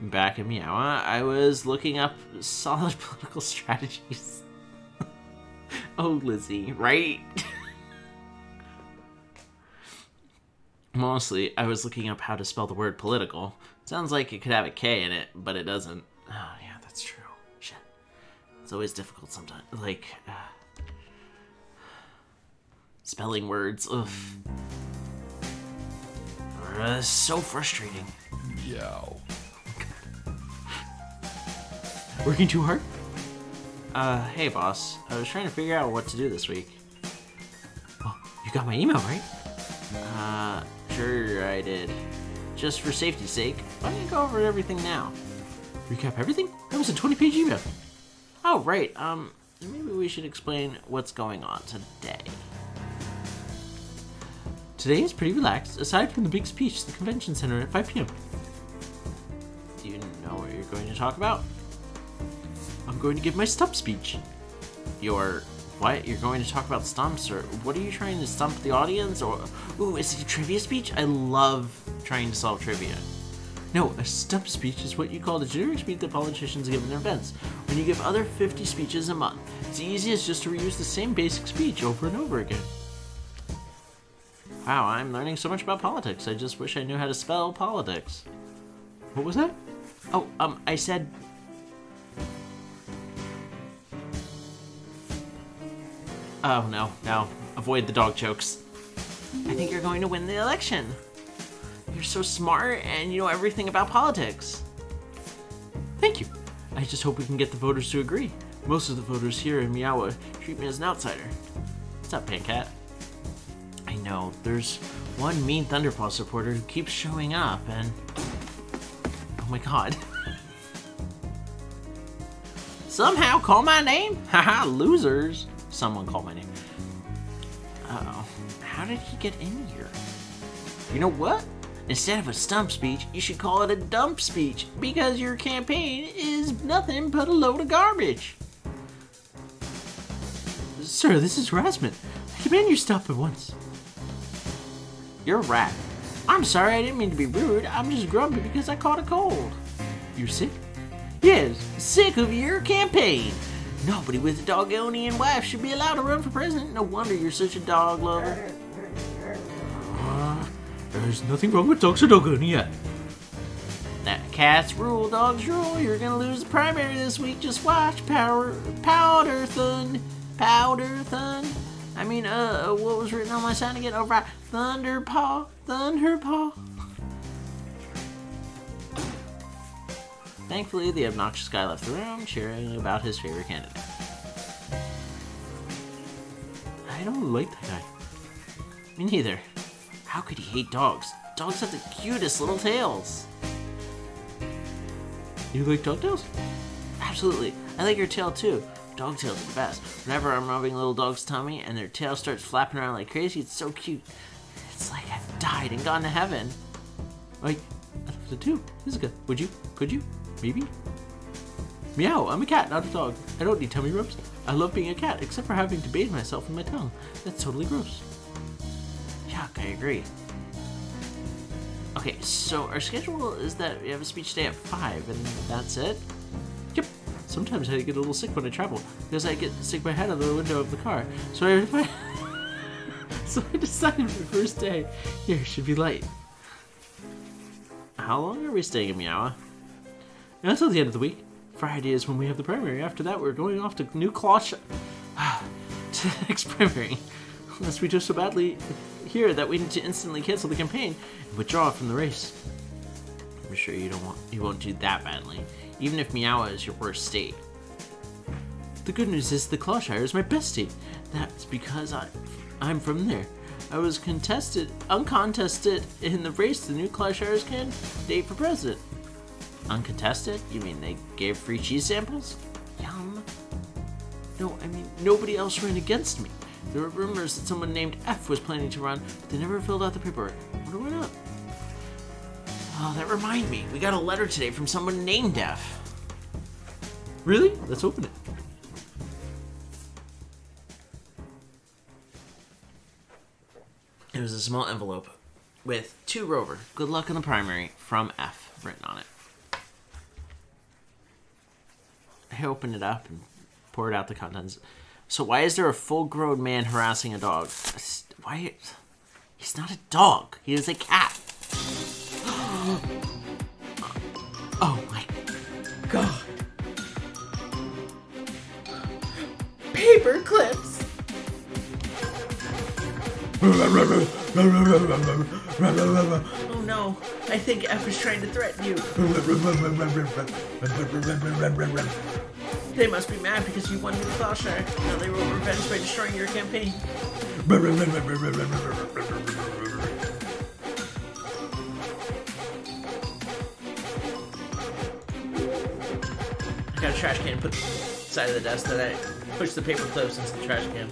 Back in Meowa, I was looking up solid political strategies. Oh, Lizzie, right? Mostly, I was looking up how to spell the word political. Sounds like it could have a K in it, but it doesn't. Oh, yeah, that's true. Shit. It's always difficult sometimes. Like, spelling words. Ugh. So frustrating. Yow. Working too hard? Hey boss. I was trying to figure out what to do this week. Oh, you got my email, right? Sure I did. Just for safety's sake, why don't you go over everything now? Recap everything? That was a 20-page email. Oh, right. Maybe we should explain what's going on today. Today is pretty relaxed, aside from the big speech at the convention center at 5 p.m. Do you know what you're going to talk about? I'm going to give my stump speech. Your what? You're going to talk about stumps, or what are you trying to stump the audience? Or, ooh, is it a trivia speech? I love trying to solve trivia. No, a stump speech is what you call the generic speech that politicians give in their events. When you give other 50 speeches a month, it's easiest just to reuse the same basic speech over and over again. Wow, I'm learning so much about politics. I just wish I knew how to spell politics. What was that? Oh, I said... Oh, no. Avoid the dog jokes. I think you're going to win the election. You're so smart and you know everything about politics. Thank you. I just hope we can get the voters to agree. Most of the voters here in Meowa treat me as an outsider. What's up, Pancat? I know, there's one mean Thunderpaw supporter who keeps showing up and... Oh my god. Somehow call my name? Haha, losers. Someone call my name. Uh-oh. How did he get in here? You know what? Instead of a stump speech, you should call it a dump speech, because your campaign is nothing but a load of garbage. Sir, this is harassment. I command you stop at once. You're a rat. I'm sorry, I didn't mean to be rude. I'm just grumpy because I caught a cold. You're sick? Yes, sick of your campaign. Nobody with a Dogonian wife should be allowed to run for president. No wonder you're such a dog lover. There's nothing wrong with dogs or Dogonia. Now, cats rule, dogs rule. You're gonna lose the primary this week. Just watch. Powder Thun. I mean, what was written on my sign again? Oh, right. Thunderpaw. Thankfully, the obnoxious guy left the room, cheering about his favorite candidate. I don't like that guy. Me neither. How could he hate dogs? Dogs have the cutest little tails. You like dog tails? Absolutely. I like your tail too. Dog tails are the best. Whenever I'm rubbing little dog's tummy and their tail starts flapping around like crazy, it's so cute. It's like I've died and gone to heaven. Like, I love it too. This is good. Would you? Could you? Maybe? Meow, I'm a cat, not a dog. I don't need tummy rubs. I love being a cat, except for having to bathe myself in my tongue. That's totally gross. Yuck, I agree. Okay, so our schedule is that we have a speech day at 5, and that's it? Yep. Sometimes I get a little sick when I travel, because I get stick my head out the window of the car. So I decided my first day here should be light. How long are we staying in Meow? Until the end of the week. Friday is when we have the primary. After that, we're going off to new claw to the next primary. Unless we just so badly hear that we need to instantly cancel the campaign and withdraw from the race. I'm sure you won't do that badly, even if Meowa is your worst state. The good news is the Clawshire is my best state. That's because I'm from there. I was uncontested in the race the new Clawshire's candidate for president. Uncontested? You mean they gave free cheese samples? Yum. No, I mean nobody else ran against me. There were rumors that someone named F was planning to run, but they never filled out the paperwork. Wonder why not? Oh, that reminded me. We got a letter today from someone named F. Really? Let's open it. It was a small envelope with to Rover. Good luck in the primary from F written on it. I opened it up and poured out the contents. So why is there a full-grown man harassing a dog? Why? He's not a dog. He is a cat. Oh my god. Paper clips. Oh no. I think F is trying to threaten you. They must be mad because you won the Clawshire. Now they will revenge by destroying your campaign. I got a trash can put side of the desk that I pushed the paper clips into the trash can.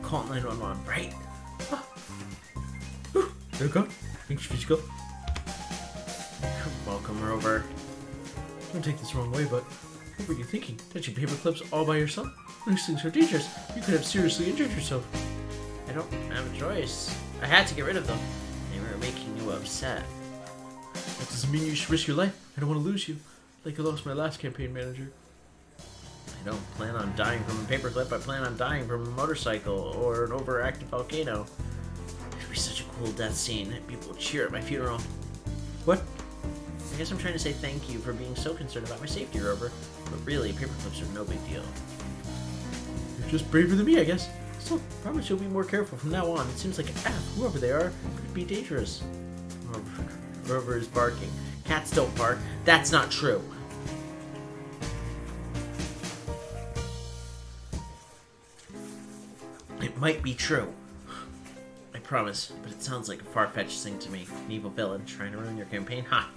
Call 911, right? There you go. Thanks, physical. Welcome, Rover. Don't take this the wrong way, but what were you thinking? Touching paper clips all by yourself? These things are dangerous. You could have seriously injured yourself. I don't have a choice. I had to get rid of them. They were making you upset. That doesn't mean you should risk your life. I don't want to lose you. Like I lost my last campaign manager. I don't plan on dying from a paperclip. I plan on dying from a motorcycle or an overactive volcano. It'd be such a cool death scene. People will cheer at my funeral. What? I guess I'm trying to say thank you for being so concerned about my safety, Rover. But really, paperclips are no big deal. You're just braver than me, I guess. Still, promise you'll be more careful from now on. It seems like whoever they are could be dangerous. Rover is barking. Cats don't bark. That's not true. It might be true. I promise, but it sounds like a far-fetched thing to me. An evil villain trying to ruin your campaign? Ha!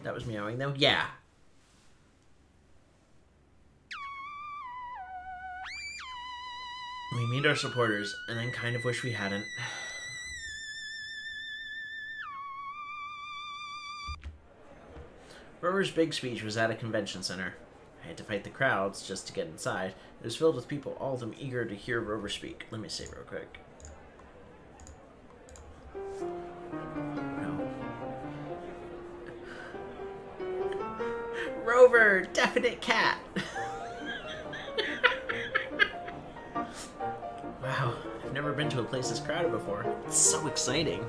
That was meowing, though? Yeah. We meet our supporters, and then kind of wish we hadn't. Rover's big speech was at a convention center. I had to fight the crowds just to get inside. It was filled with people, all of them eager to hear Rover speak. Let me say real quick. No. Rover, definite cat. Wow, I've never been to a place this crowded before. It's so exciting.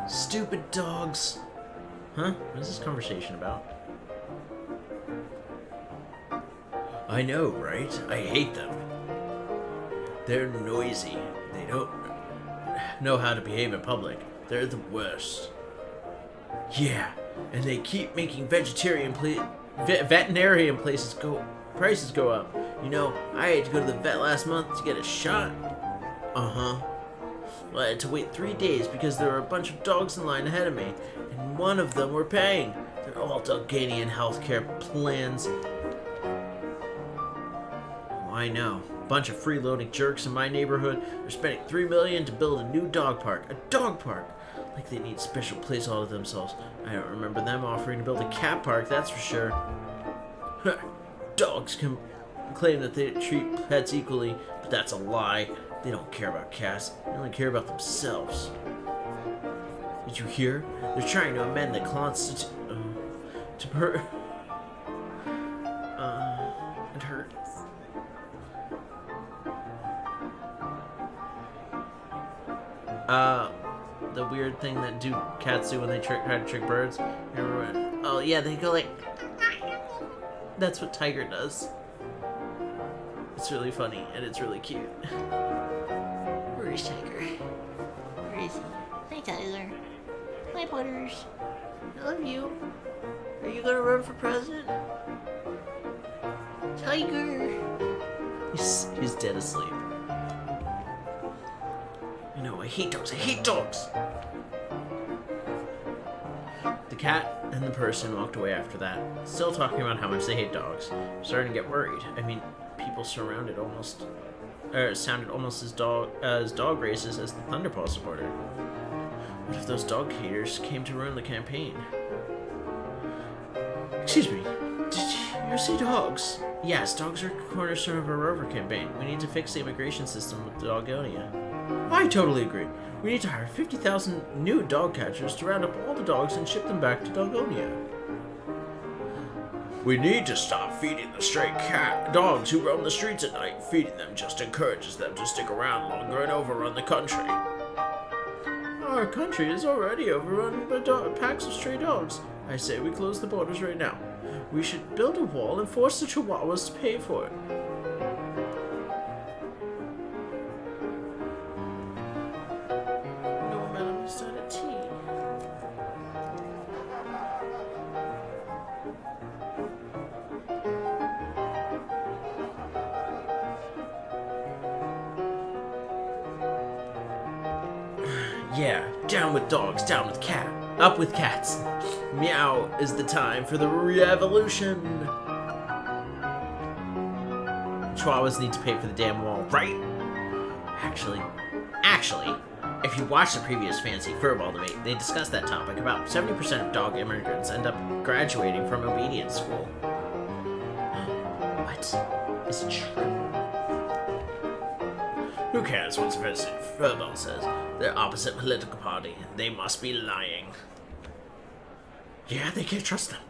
Stupid dogs. Huh? What is this conversation about? I know, right? I hate them. They're noisy. They don't know how to behave in public. They're the worst. Yeah, and they keep making veterinarian prices go up. You know, I had to go to the vet last month to get a shot. Uh-huh. Well, I had to wait 3 days because there were a bunch of dogs in line ahead of me, and one of them were paying. They're all Dogganian healthcare plans. Oh, I know. A bunch of freeloading jerks in my neighborhood are spending $3 million to build a new dog park. A dog park! Like they need a special place all to themselves. I don't remember them offering to build a cat park, that's for sure. Dogs can claim that they treat pets equally, but that's a lie. They don't care about cats. They only care about themselves. Did you hear? They're trying to amend the Constitution it hurts. The weird thing that cats do when they try to trick birds. Remember? Oh yeah, they go like. That's what Tiger does. It's really funny and it's really cute. Where is Tiger? Where is he? Hi, Tyler. Hi, Butters. I love you. Are you gonna run for president? Tiger! He's dead asleep. I know, I hate dogs, I hate dogs! The cat and the person walked away after that, still talking about how much they hate dogs. I'm starting to get worried. I mean, people sounded almost as dog racist as the Thunderpaw supporter. What if those dog haters came to ruin the campaign? Excuse me, did you say dogs? Yes, dogs are a cornerstone of our Rover campaign. We need to fix the immigration system with Dogonia. I totally agree. We need to hire 50,000 new dog catchers to round up all the dogs and ship them back to Dogonia. We need to stop feeding the stray dogs who roam the streets at night. Feeding them just encourages them to stick around longer and overrun the country. Our country is already overrun by packs of stray dogs. I say we close the borders right now. We should build a wall and force the Chihuahuas to pay for it. No, madam, it's not a tea. Yeah, down with dogs, down with cat, up with cats. Meow is the time for the revolution. Chihuahuas need to pay for the damn wall, right? Actually, if you watch the previous Fancy Furball debate, they discussed that topic. About 70% of dog immigrants end up graduating from obedience school. What? Is it true? Who cares what Fancy Furball says? They're opposite political party. They must be lying. Yeah, they can't trust them.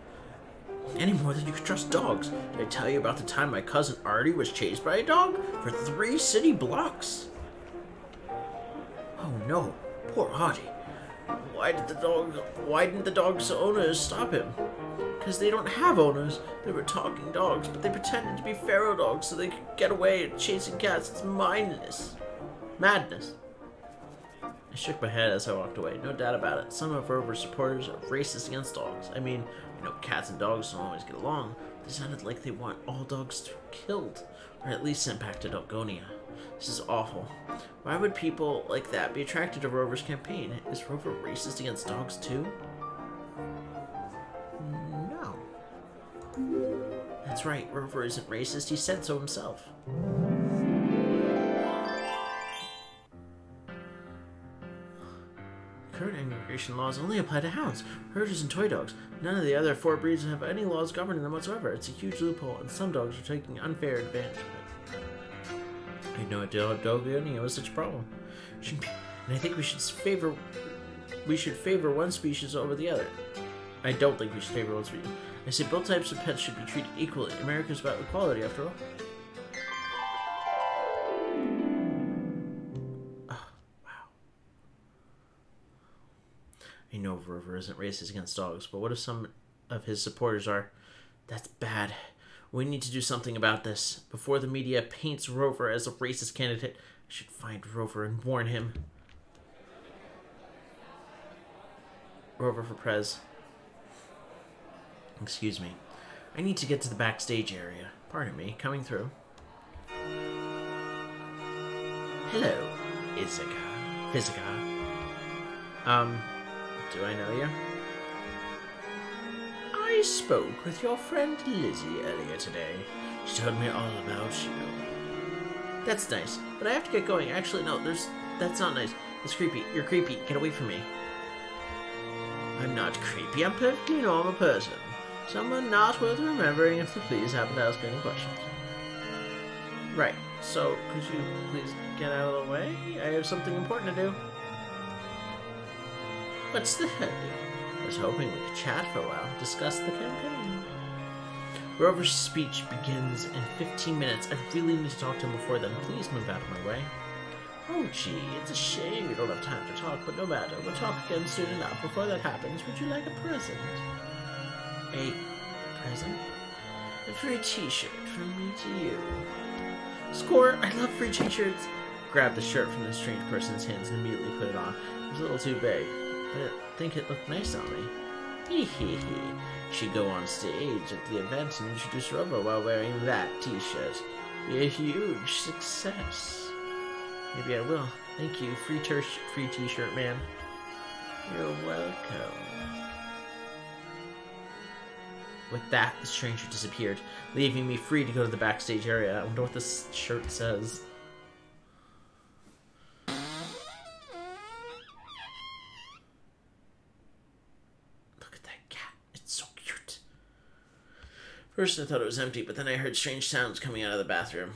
Any more than you can trust dogs. Did I tell you about the time my cousin Artie was chased by a dog for 3 city blocks? Oh no, poor Artie. Why didn't the dog's owners stop him? Because they don't have owners. They were talking dogs, but they pretended to be feral dogs so they could get away and chasing cats. It's mindless. Madness. I shook my head as I walked away. No doubt about it. Some of Rover's supporters are racist against dogs. I mean, I know cats and dogs don't always get along. They sounded like they want all dogs to be killed, or at least sent back to Dogonia. This is awful. Why would people like that be attracted to Rover's campaign? Is Rover racist against dogs too? No. That's right, Rover isn't racist. He said so himself. Current immigration laws only apply to hounds, herders, and toy dogs. None of the other 4 breeds have any laws governing them whatsoever. It's a huge loophole, and some dogs are taking unfair advantage of it. I had no idea Dogonia was such a problem. And I think we should favor one species over the other. I don't think we should favor one species. I say both types of pets should be treated equally. America's about equality, after all. I know Rover isn't racist against dogs, but what if some of his supporters are? That's bad. We need to do something about this. Before the media paints Rover as a racist candidate, I should find Rover and warn him. Rover for Prez. Excuse me. I need to get to the backstage area. Pardon me, coming through. Hello, Izik. Physica. Do I know you? I spoke with your friend Lizzie earlier today. She told me all about you. That's nice, but I have to get going. Actually, no, that's not nice. It's creepy. You're creepy. Get away from me. I'm not creepy. I'm a perfectly normal person. Someone not worth remembering if you please happen to ask any questions. Right. So, could you please get out of the way? I have something important to do. What's the hurry? I was hoping we could chat for a while, discuss the campaign. Rover's speech begins in 15 minutes. I really need to talk to him before then. Please move out of my way. Oh, gee, it's a shame we don't have time to talk, but no matter. We'll talk again soon enough. Before that happens, would you like a present? A present? A free t-shirt from me to you. Score! I love free t-shirts! Grabbed the shirt from the strange person's hands and immediately put it on. It was a little too big, but I think it looked nice on me. Hee hee hee. She'd go on stage at the event and introduce Rover while wearing that t-shirt. Be a huge success. Maybe I will. Thank you, free t-shirt man. You're welcome. With that, the stranger disappeared, leaving me free to go to the backstage area. I wonder what this shirt says. Look at that cat. It's so cute. First I thought it was empty, but then I heard strange sounds coming out of the bathroom.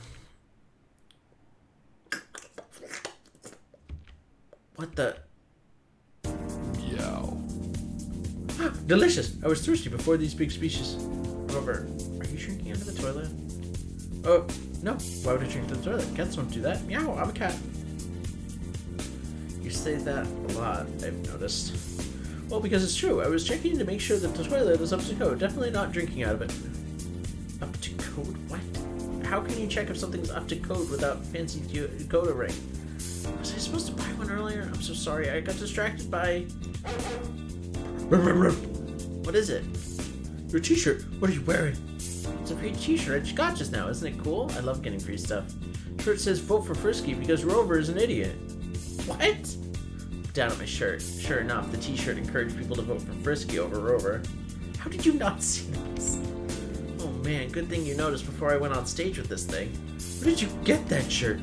What the? Yow. Delicious! I was thirsty before these big speeches. Rover, are you drinking out of the toilet? Oh, no. Why would I drink to the toilet? Cats don't do that. Meow, I'm a cat. You say that a lot, I've noticed. Well, because it's true. I was checking to make sure that the toilet is up to code. Definitely not drinking out of it. Up to code? What? How can you check if something's up to code without fancy Coda ring? Was I supposed to buy one earlier? I'm so sorry. I got distracted by... What is it? Your t-shirt. What are you wearing? It's a free t-shirt I just got just now. Isn't it cool? I love getting free stuff. Shirt says vote for Frisky because Rover is an idiot. What? Down at my shirt. Sure enough, the t-shirt encouraged people to vote for Frisky over Rover. How did you not see this? Oh man, good thing you noticed before I went on stage with this thing. Where did you get that shirt?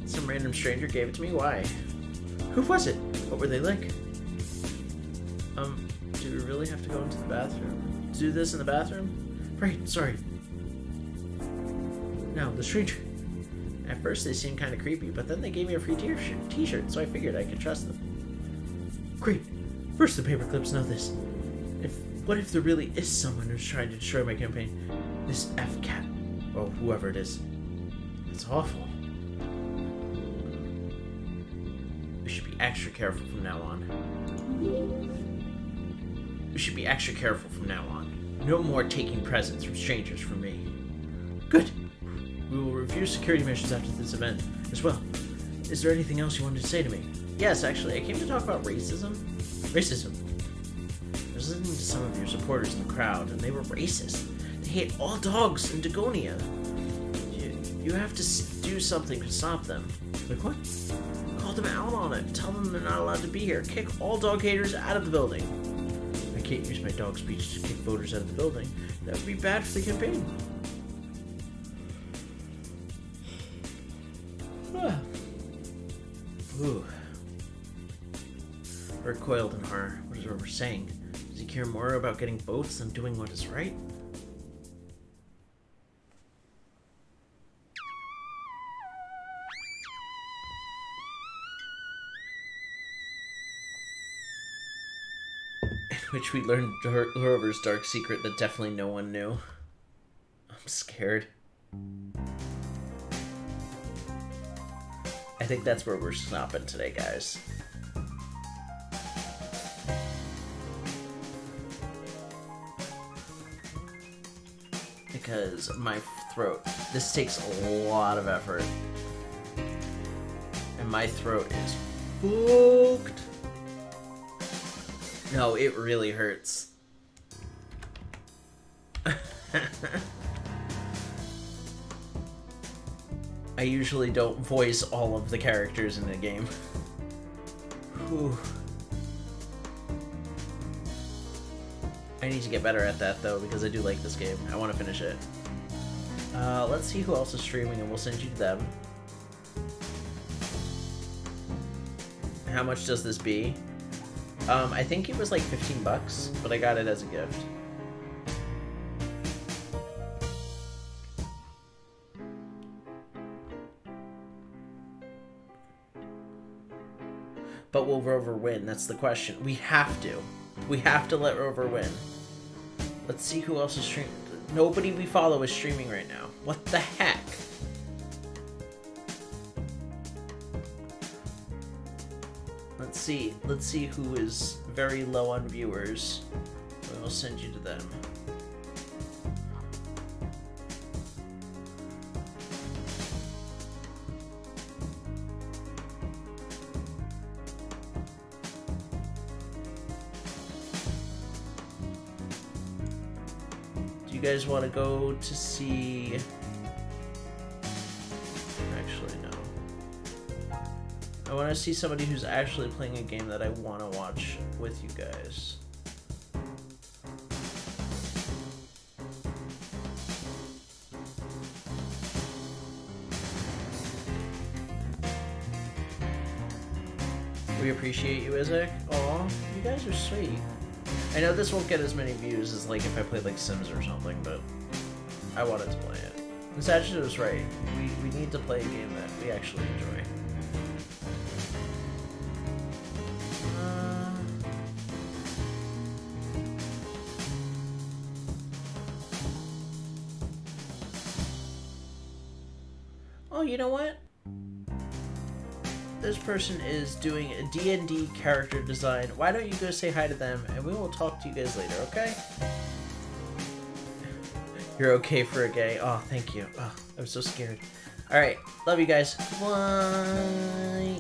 Some random stranger gave it to me. Why? Who was it? What were they like? Do we really have to go into the bathroom? Do this in the bathroom? Right, sorry. No, the stranger. At first they seemed kind of creepy, but then they gave me a free t-shirt, so I figured I could trust them. Great. First the paperclips know this. What if there really is someone who's trying to destroy my campaign? This F-cat. Or whoever it is. It's awful. We should be extra careful from now on. We should be extra careful from now on. No more taking presents from strangers from me. Good. We will review security measures after this event as well. Is there anything else you wanted to say to me? Yes, actually, I came to talk about racism. Racism. I was listening to some of your supporters in the crowd, and they were racist. They hate all dogs in Dagonia. You have to do something to stop them. Like what? Call them out on it. Tell them they're not allowed to be here. Kick all dog haters out of the building. I can't use my dog speech to kick voters out of the building. That would be bad for the campaign. Ooh. Recoiled in horror. What is Rover saying? Does he care more about getting votes than doing what is right? In which we learned Rover's dark secret that definitely no one knew. I'm scared. I think that's where we're stopping today, guys. Because my throat, this takes a lot of effort. And my throat is fucked. No, it really hurts. I usually don't voice all of the characters in the game. Whew. I need to get better at that though, because I do like this game. I want to finish it. Let's see who else is streaming, and we'll send you to them. How much does this be? I think it was like 15 bucks, but I got it as a gift. But will Rover win? That's the question. We have to. We have to let Rover win. Let's see who else is streaming. Nobody we follow is streaming right now. What the heck? Let's see. Let's see who is very low on viewers. We will send you to them. You guys want to go to see... Actually, no. I want to see somebody who's actually playing a game that I want to watch with you guys. We appreciate you, Izik. Aw, you guys are sweet. I know this won't get as many views as like if I played like Sims or something, but I wanted to play it. And Sagittarius was right. We need to play a game that we actually enjoy. Oh, you know what? This person is doing a D&D character design. Why don't you go say hi to them, and we will talk to you guys later, okay? You're okay for a gay. Oh, thank you. Oh, I'm so scared. Alright, love you guys. Bye.